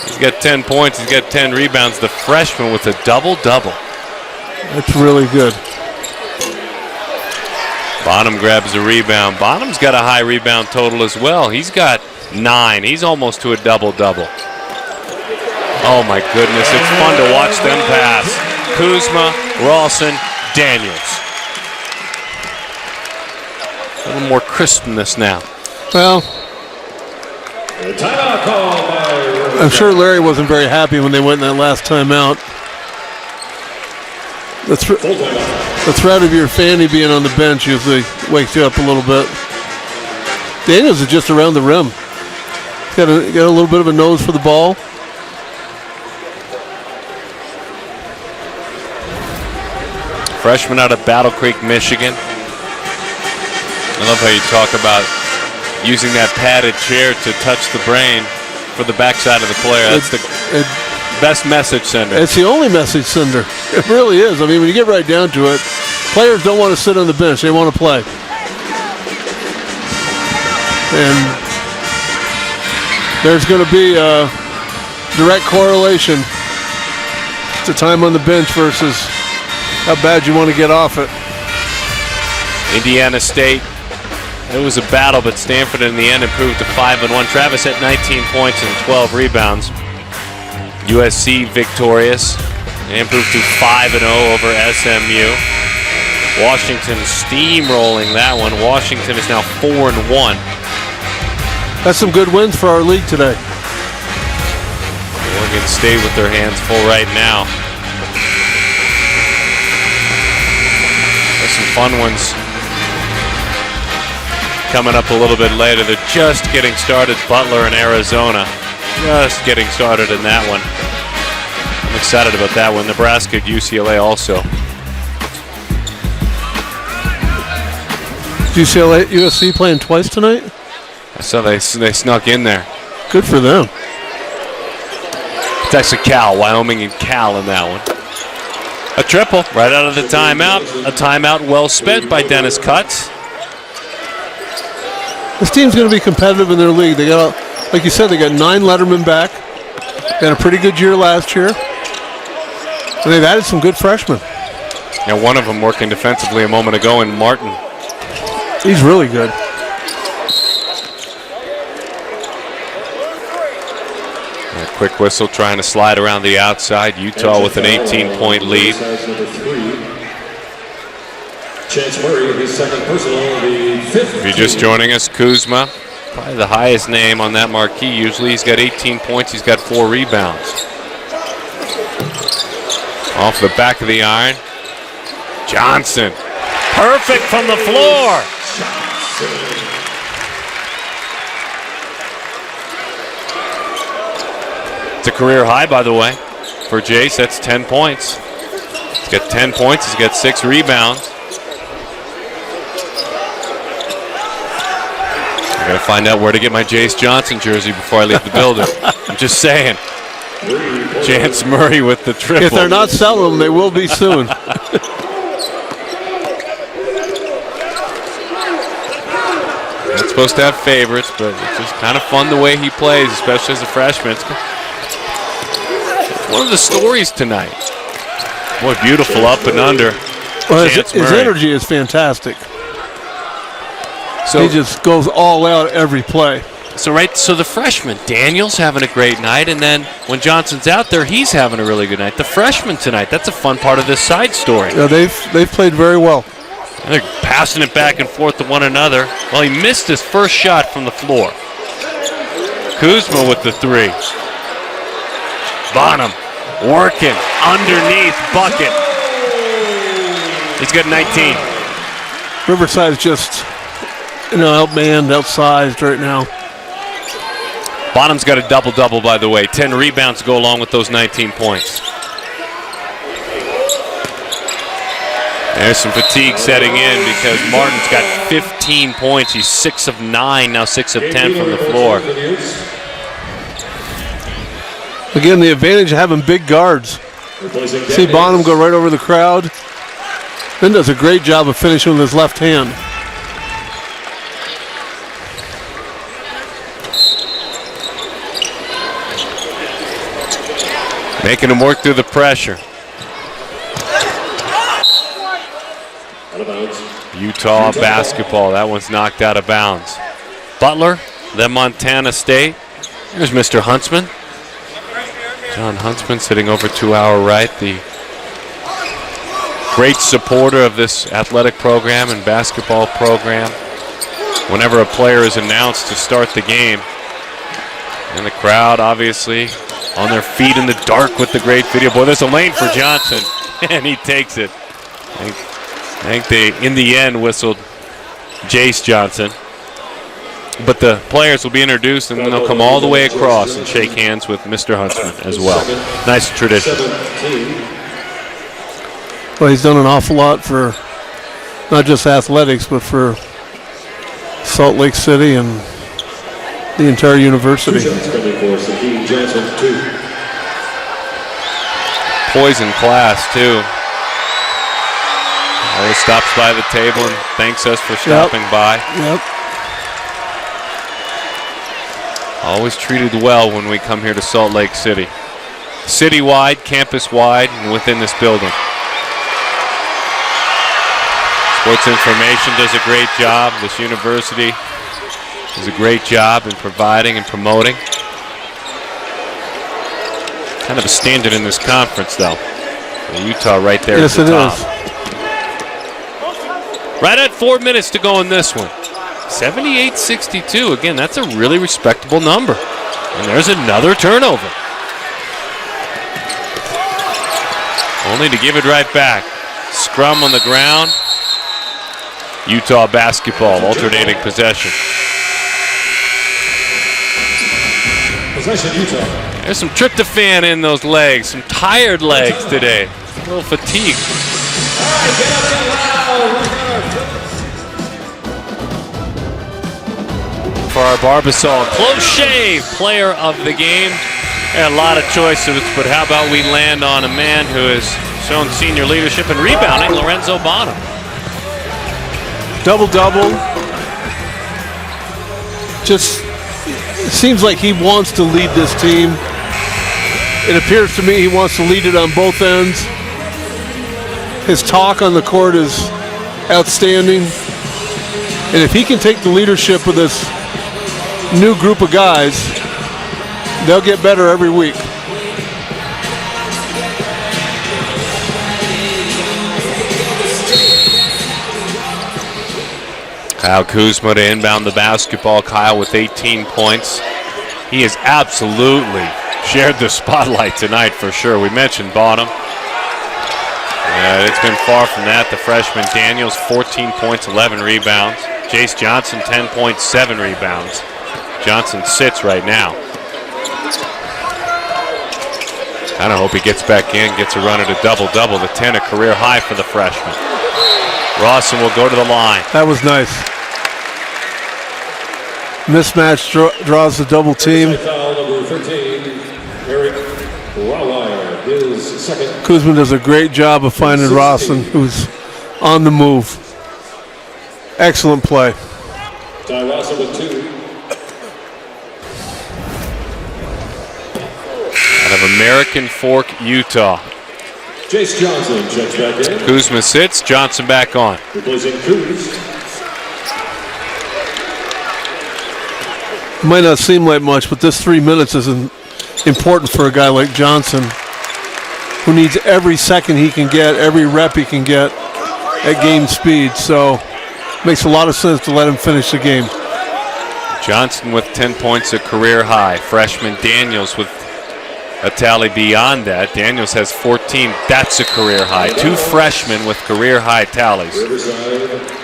He's got 10 points. He's got 10 rebounds. The freshman with a double-double. That's really good. Bonham grabs a rebound. Bonham's got a high rebound total as well. He's got 9. He's almost to a double-double. Oh, my goodness. It's fun to watch them pass. Kuzma, Rawson, Daniels. A little more crispness now. Well, I'm sure Larry wasn't very happy when they went in that last timeout. The threat of your Fanny being on the bench usually wakes you up a little bit. Daniels is just around the rim. Got a little bit of a nose for the ball. Freshman out of Battle Creek, Michigan. I love how you talk about using that padded chair to touch the brain for the backside of the player. That's the best message sender. It's the only message sender. It really is. I mean, when you get right down to it, players don't want to sit on the bench. They want to play. And there's going to be a direct correlation to time on the bench versus how bad you want to get off it. Indiana State, it was a battle, but Stanford in the end improved to 5-1. Travis had 19 points and 12 rebounds. USC victorious. They improved to 5-0 over SMU. Washington steamrolling that one. Washington is now 4-1. That's some good wins for our league today. Oregon State with their hands full right now. There's some fun ones coming up a little bit later. They're just getting started. Butler in Arizona. Just getting started in that one. I'm excited about that one. Nebraska, UCLA also. USC playing twice tonight? I saw they snuck in there. Good for them. It's actually Cal, Wyoming and Cal in that one. A triple right out of the timeout. A timeout well spent by Dennis Cutts. This team's going to be competitive in their league. They got, like you said, they got 9 Letterman back. They had a pretty good year last year. And they've added some good freshmen. Yeah, one of them working defensively a moment ago in Martin. He's really good. A quick whistle trying to slide around the outside. Utah with an 18-point lead. Chance Murray, his second personal, the 5th. If you're just joining us, Kuzma, probably the highest name on that marquee. Usually he's got 18 points. He's got 4 rebounds. Off the back of the iron. Johnson. Perfect from the floor. That's a career high, by the way, for Jace. That's 10 points. He's got 10 points. He's got 6 rebounds. I got to find out where to get my Jace Johnson jersey before I leave the building. I'm just saying. Chance Murray with the triple. If they're not selling them, they will be soon. Not supposed to have favorites, but it's just kind of fun the way he plays, especially as a freshman. It's one of the stories tonight. Boy, beautiful up and under. Well, his energy is fantastic. So he just goes all out every play. So the freshman, Daniel's having a great night, and then when Johnson's out there, he's having a really good night. The freshman tonight, that's a fun part of this side story. Yeah, they've played very well. And they're passing it back and forth to one another. Well, he missed his first shot from the floor. Kuzma with the 3. Bonham working underneath bucket. He's got 19. Riverside's just, outmanned, outsized right now. Bonham's got a double-double, by the way. 10 rebounds to go along with those 19 points. There's some fatigue setting in because Martin's got 15 points. He's 6 of 9, now 6 of 10 from the floor. Again, the advantage of having big guards. See Bonham go right over the crowd. Then does a great job of finishing with his left hand. Making him work through the pressure. Utah basketball. That one's knocked out of bounds. Butler, then Montana State. There's Mr. Huntsman. John Huntsman sitting over to our right. The great supporter of this athletic program and basketball program. Whenever a player is announced to start the game. And the crowd, obviously, on their feet in the dark with the great video. Boy, there's a lane for Johnson, and he takes it. I think they, in the end, whistled Jace Johnson. But the players will be introduced, and then they'll come all the way across and shake hands with Mr. Huntsman as well. Nice tradition. Well, he's done an awful lot for not just athletics, but for Salt Lake City and the entire university. Poison class, too. Always stops by the table and thanks us for stopping by. Yep. Always treated well when we come here to Salt Lake City. Citywide, campus-wide, and within this building. Sports Information does a great job. This university does a great job in providing and promoting. Kind of a standard in this conference, though. Utah right there at the top. Yes, it is. Right at 4 minutes to go in this one. 78-62. Again, that's a really respectable number. And there's another turnover. Only to give it right back. Scrum on the ground. Utah basketball, alternating possession. Possession, Utah. There's some tryptophan in those legs. Some tired legs today. A little fatigue. For our Barbasol, close shave, player of the game. And a lot of choices, but how about we land on a man who has shown senior leadership and rebounding, Lorenzo Bonham. Double-double. Just, it seems like he wants to lead this team. It appears to me he wants to lead it on both ends. His talk on the court is outstanding. And if he can take the leadership of this new group of guys, they'll get better every week. Kyle Kuzma to inbound the basketball. Kyle with 18 points. He has absolutely shared the spotlight tonight for sure. We mentioned Bonham. It's been far from that. The freshman Daniels, 14 points, 11 rebounds. Jace Johnson, 10 points, 7 rebounds. Johnson sits right now. Kind of hope he gets back in, gets a run at a double-double. The 10, a career high for the freshman. Rawson will go to the line. That was nice. Mismatch draws the double team. Foul number 13, Eric Rauweier, his second. Kuzma does a great job of finding Rawson, who's on the move. Excellent play. Ty Rawson with 2. Out of American Fork, Utah. Jace Johnson checks back in. Kuzma sits, Johnson back on. Replacing Kuz. Might not seem like much, but this 3 minutes is important for a guy like Johnson, who needs every second he can get, every rep he can get at game speed. So makes a lot of sense to let him finish the game. Johnson with 10 points, a career high. Freshman Daniels with a tally beyond that. Daniels has 14. That's a career high. 2 freshmen with career high tallies. Riverside.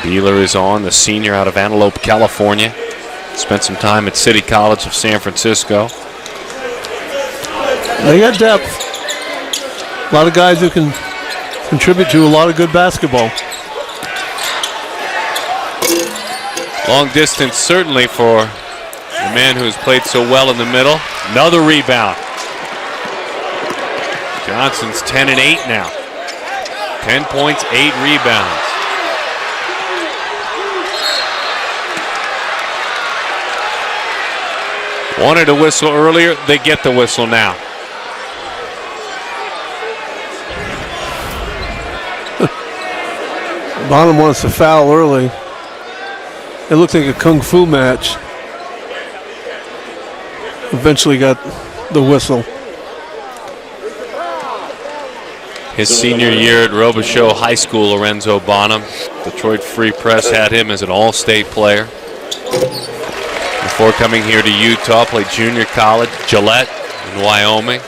Beeler is on, the senior out of Antelope, California. Spent some time at City College of San Francisco. They got depth. A lot of guys who can contribute to a lot of good basketball. Long distance certainly for the man who has played so well in the middle. Another rebound. Johnson's 10 and 8 now. 10 points, 8 rebounds. Wanted a whistle earlier, they get the whistle now. Bonham wants to foul early. It looked like a kung fu match. Eventually got the whistle. His senior year at Robichaux High School, Lorenzo Bonham. Detroit Free Press had him as an all-state player. Before coming here to Utah, played junior college, Gillette in Wyoming.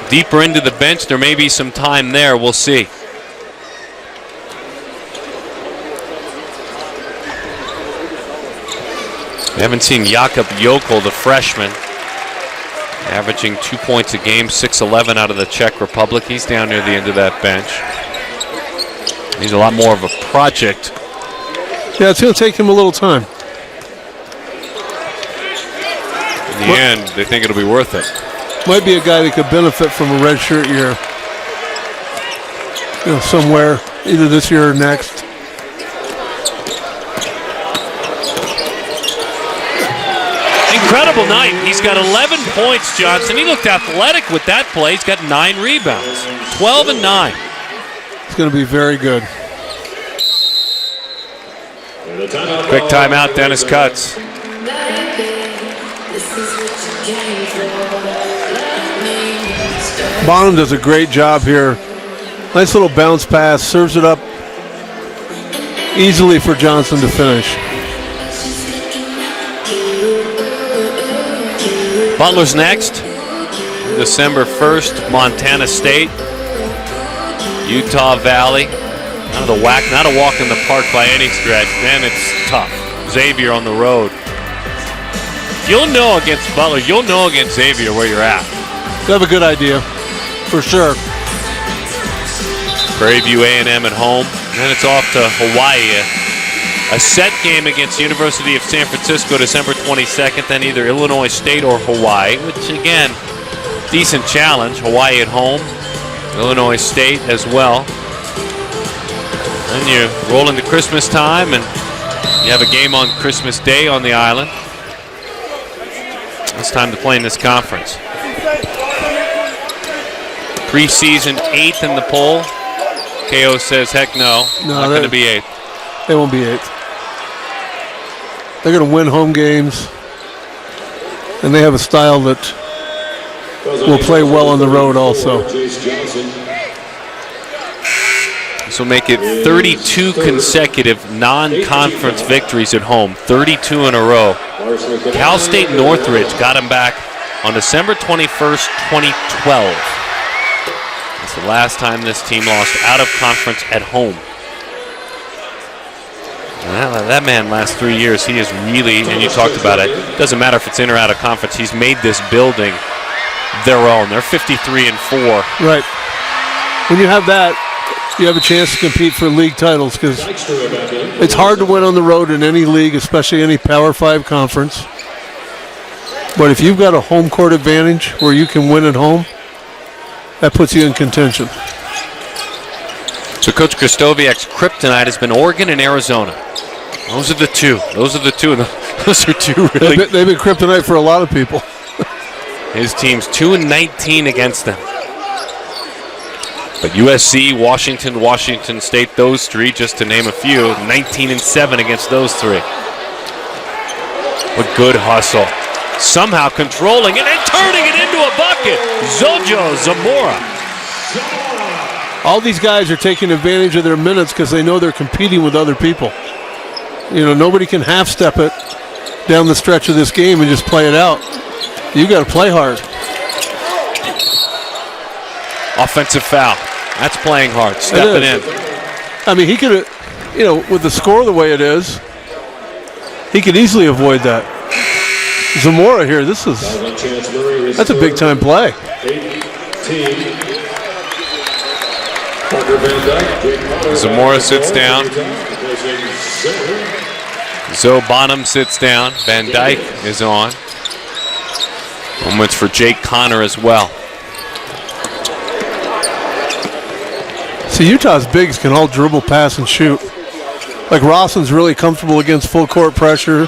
Deeper into the bench, there may be some time there, we'll see. We haven't seen Jakob Jokel, the freshman, averaging 2 points a game, 6'11" out of the Czech Republic. He's down near the end of that bench. He's a lot more of a project. Yeah, it's going to take him a little time. In the end, they think it'll be worth it. Might be a guy that could benefit from a redshirt year. You know, somewhere, either this year or next. Incredible night. He's got 11 points, Johnson. He looked athletic with that play. He's got 9 rebounds. 12 and 9. It's going to be very good. Quick timeout, Dennis Cutts. Bonham does a great job here. Nice little bounce pass, serves it up easily for Johnson to finish. Butler's next. December 1st, Montana State. Utah Valley. Not a walk in the park by any stretch. Man, it's tough. Xavier on the road. You'll know against Butler, you'll know against Xavier where you're at. You have a good idea, for sure. Prairie View A&M at home. And then it's off to Hawaii. A set game against University of San Francisco December 22nd, then either Illinois State or Hawaii, which again, decent challenge. Hawaii at home, Illinois State as well. Then you roll into Christmas time and you have a game on Christmas Day on the island. It's time to play in this conference. Preseason 8th in the poll. KO says, heck no, not going to be 8th. They won't be 8th. They're going to win home games, and they have a style that will play well on the road also. This will make it 32 consecutive non-conference victories at home, 32 in a row. Cal State Northridge got them back on December 21st, 2012. It's the last time this team lost out of conference at home. Well, that man last 3 years, he is really, and you talked about it, doesn't matter if it's in or out of conference, he's made this building their own. They're 53-4. Right. When you have that, you have a chance to compete for league titles because it's hard to win on the road in any league, especially any Power 5 conference. But if you've got a home court advantage where you can win at home, that puts you in contention. So Coach Kristoviak's kryptonite has been Oregon and Arizona. Those are the two. Those are two really. They've been kryptonite for a lot of people. His team's 2-19 against them. But USC, Washington State, those three, just to name a few, 19-7 against those three. What good hustle. Somehow controlling it and turning it into a bucket. Zojo Zamora. All these guys are taking advantage of their minutes because they know they're competing with other people. You know, nobody can half-step it down the stretch of this game and just play it out. You got to play hard. Offensive foul. That's playing hard. Stepping in. I mean, he could have, you know, with the score the way it is, he could easily avoid that. Zamora here, that's a big-time play. Zamora sits down. Zoe Bonham sits down. Van Dyke is on. Moments for Jake Connor as well. See, Utah's bigs can all dribble, pass, and shoot. Like Rawson's really comfortable against full court pressure.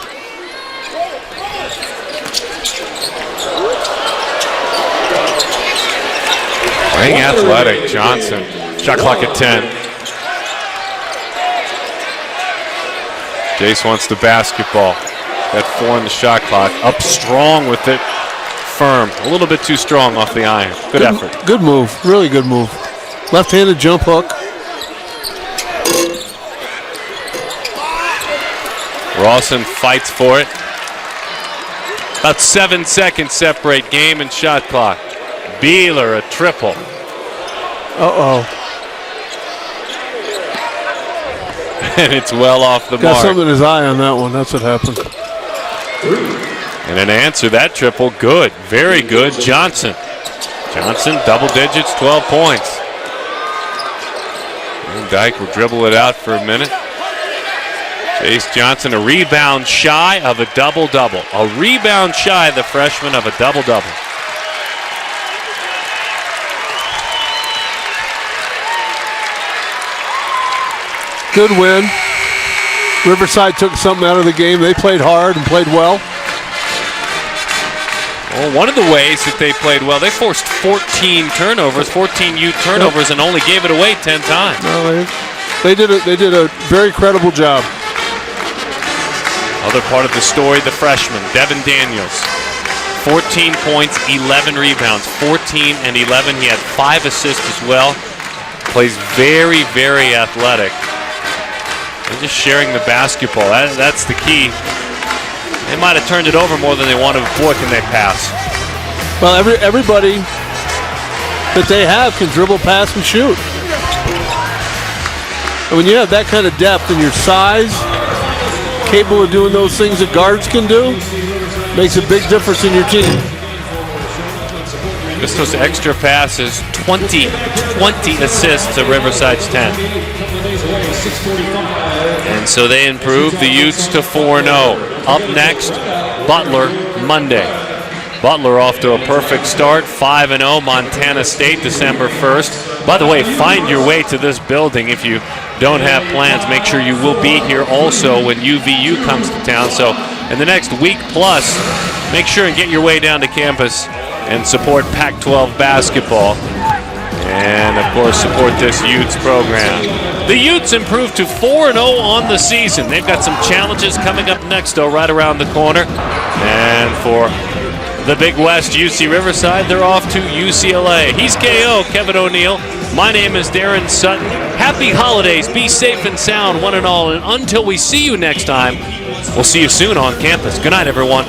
Playing athletic, Johnson. Shot clock at 10. Jace wants the basketball. Got 4 on the shot clock. Up strong with it. Firm. A little bit too strong off the iron. Good effort. Good move. Really good move. Left-handed jump hook. Rawson fights for it. About 7 seconds separate game and shot clock. Beeler, a triple. Uh-oh. And it's well off the Got mark. something in his eye on that one. That's what happened. And an answer that triple, good. Very good. Johnson, double digits, 12 points. And Dyke will dribble it out for a minute. Jace Johnson, a rebound shy of a double-double. A rebound shy, the freshman, of a double-double. Good win. Riverside took something out of the game. They played hard and played well. Well, one of the ways that they played well, they forced 14 turnovers, 14 Ute turnovers, and only gave it away 10 times. No, they did a very credible job. Other part of the story, the freshman, Devin Daniels. 14 points, 11 rebounds, 14 and 11. He had 5 assists as well. Plays very, very athletic. They're just sharing the basketball. That's the key. They might have turned it over more than they wanted. Boy, can they pass. Well, everybody that they have can dribble, pass, and shoot. And when you have that kind of depth and your size, capable of doing those things that guards can do, makes a big difference in your team. Just those extra passes, 20 assists to Riverside's 10. And so they improved the Utes to 4-0. Up next, Butler Monday. Butler off to a perfect start, 5-0, Montana State, December 1st. By the way, find your way to this building if you don't have plans. Make sure you will be here also when UVU comes to town. So in the next week plus, make sure and get your way down to campus and support Pac-12 basketball. And, of course, support this Utes program. The Utes improved to 4-0 on the season. They've got some challenges coming up next, though, right around the corner. And for the Big West, UC Riverside, they're off to UCLA. He's KO, Kevin O'Neill. My name is Darren Sutton. Happy holidays. Be safe and sound, one and all. And until we see you next time, we'll see you soon on campus. Good night, everyone.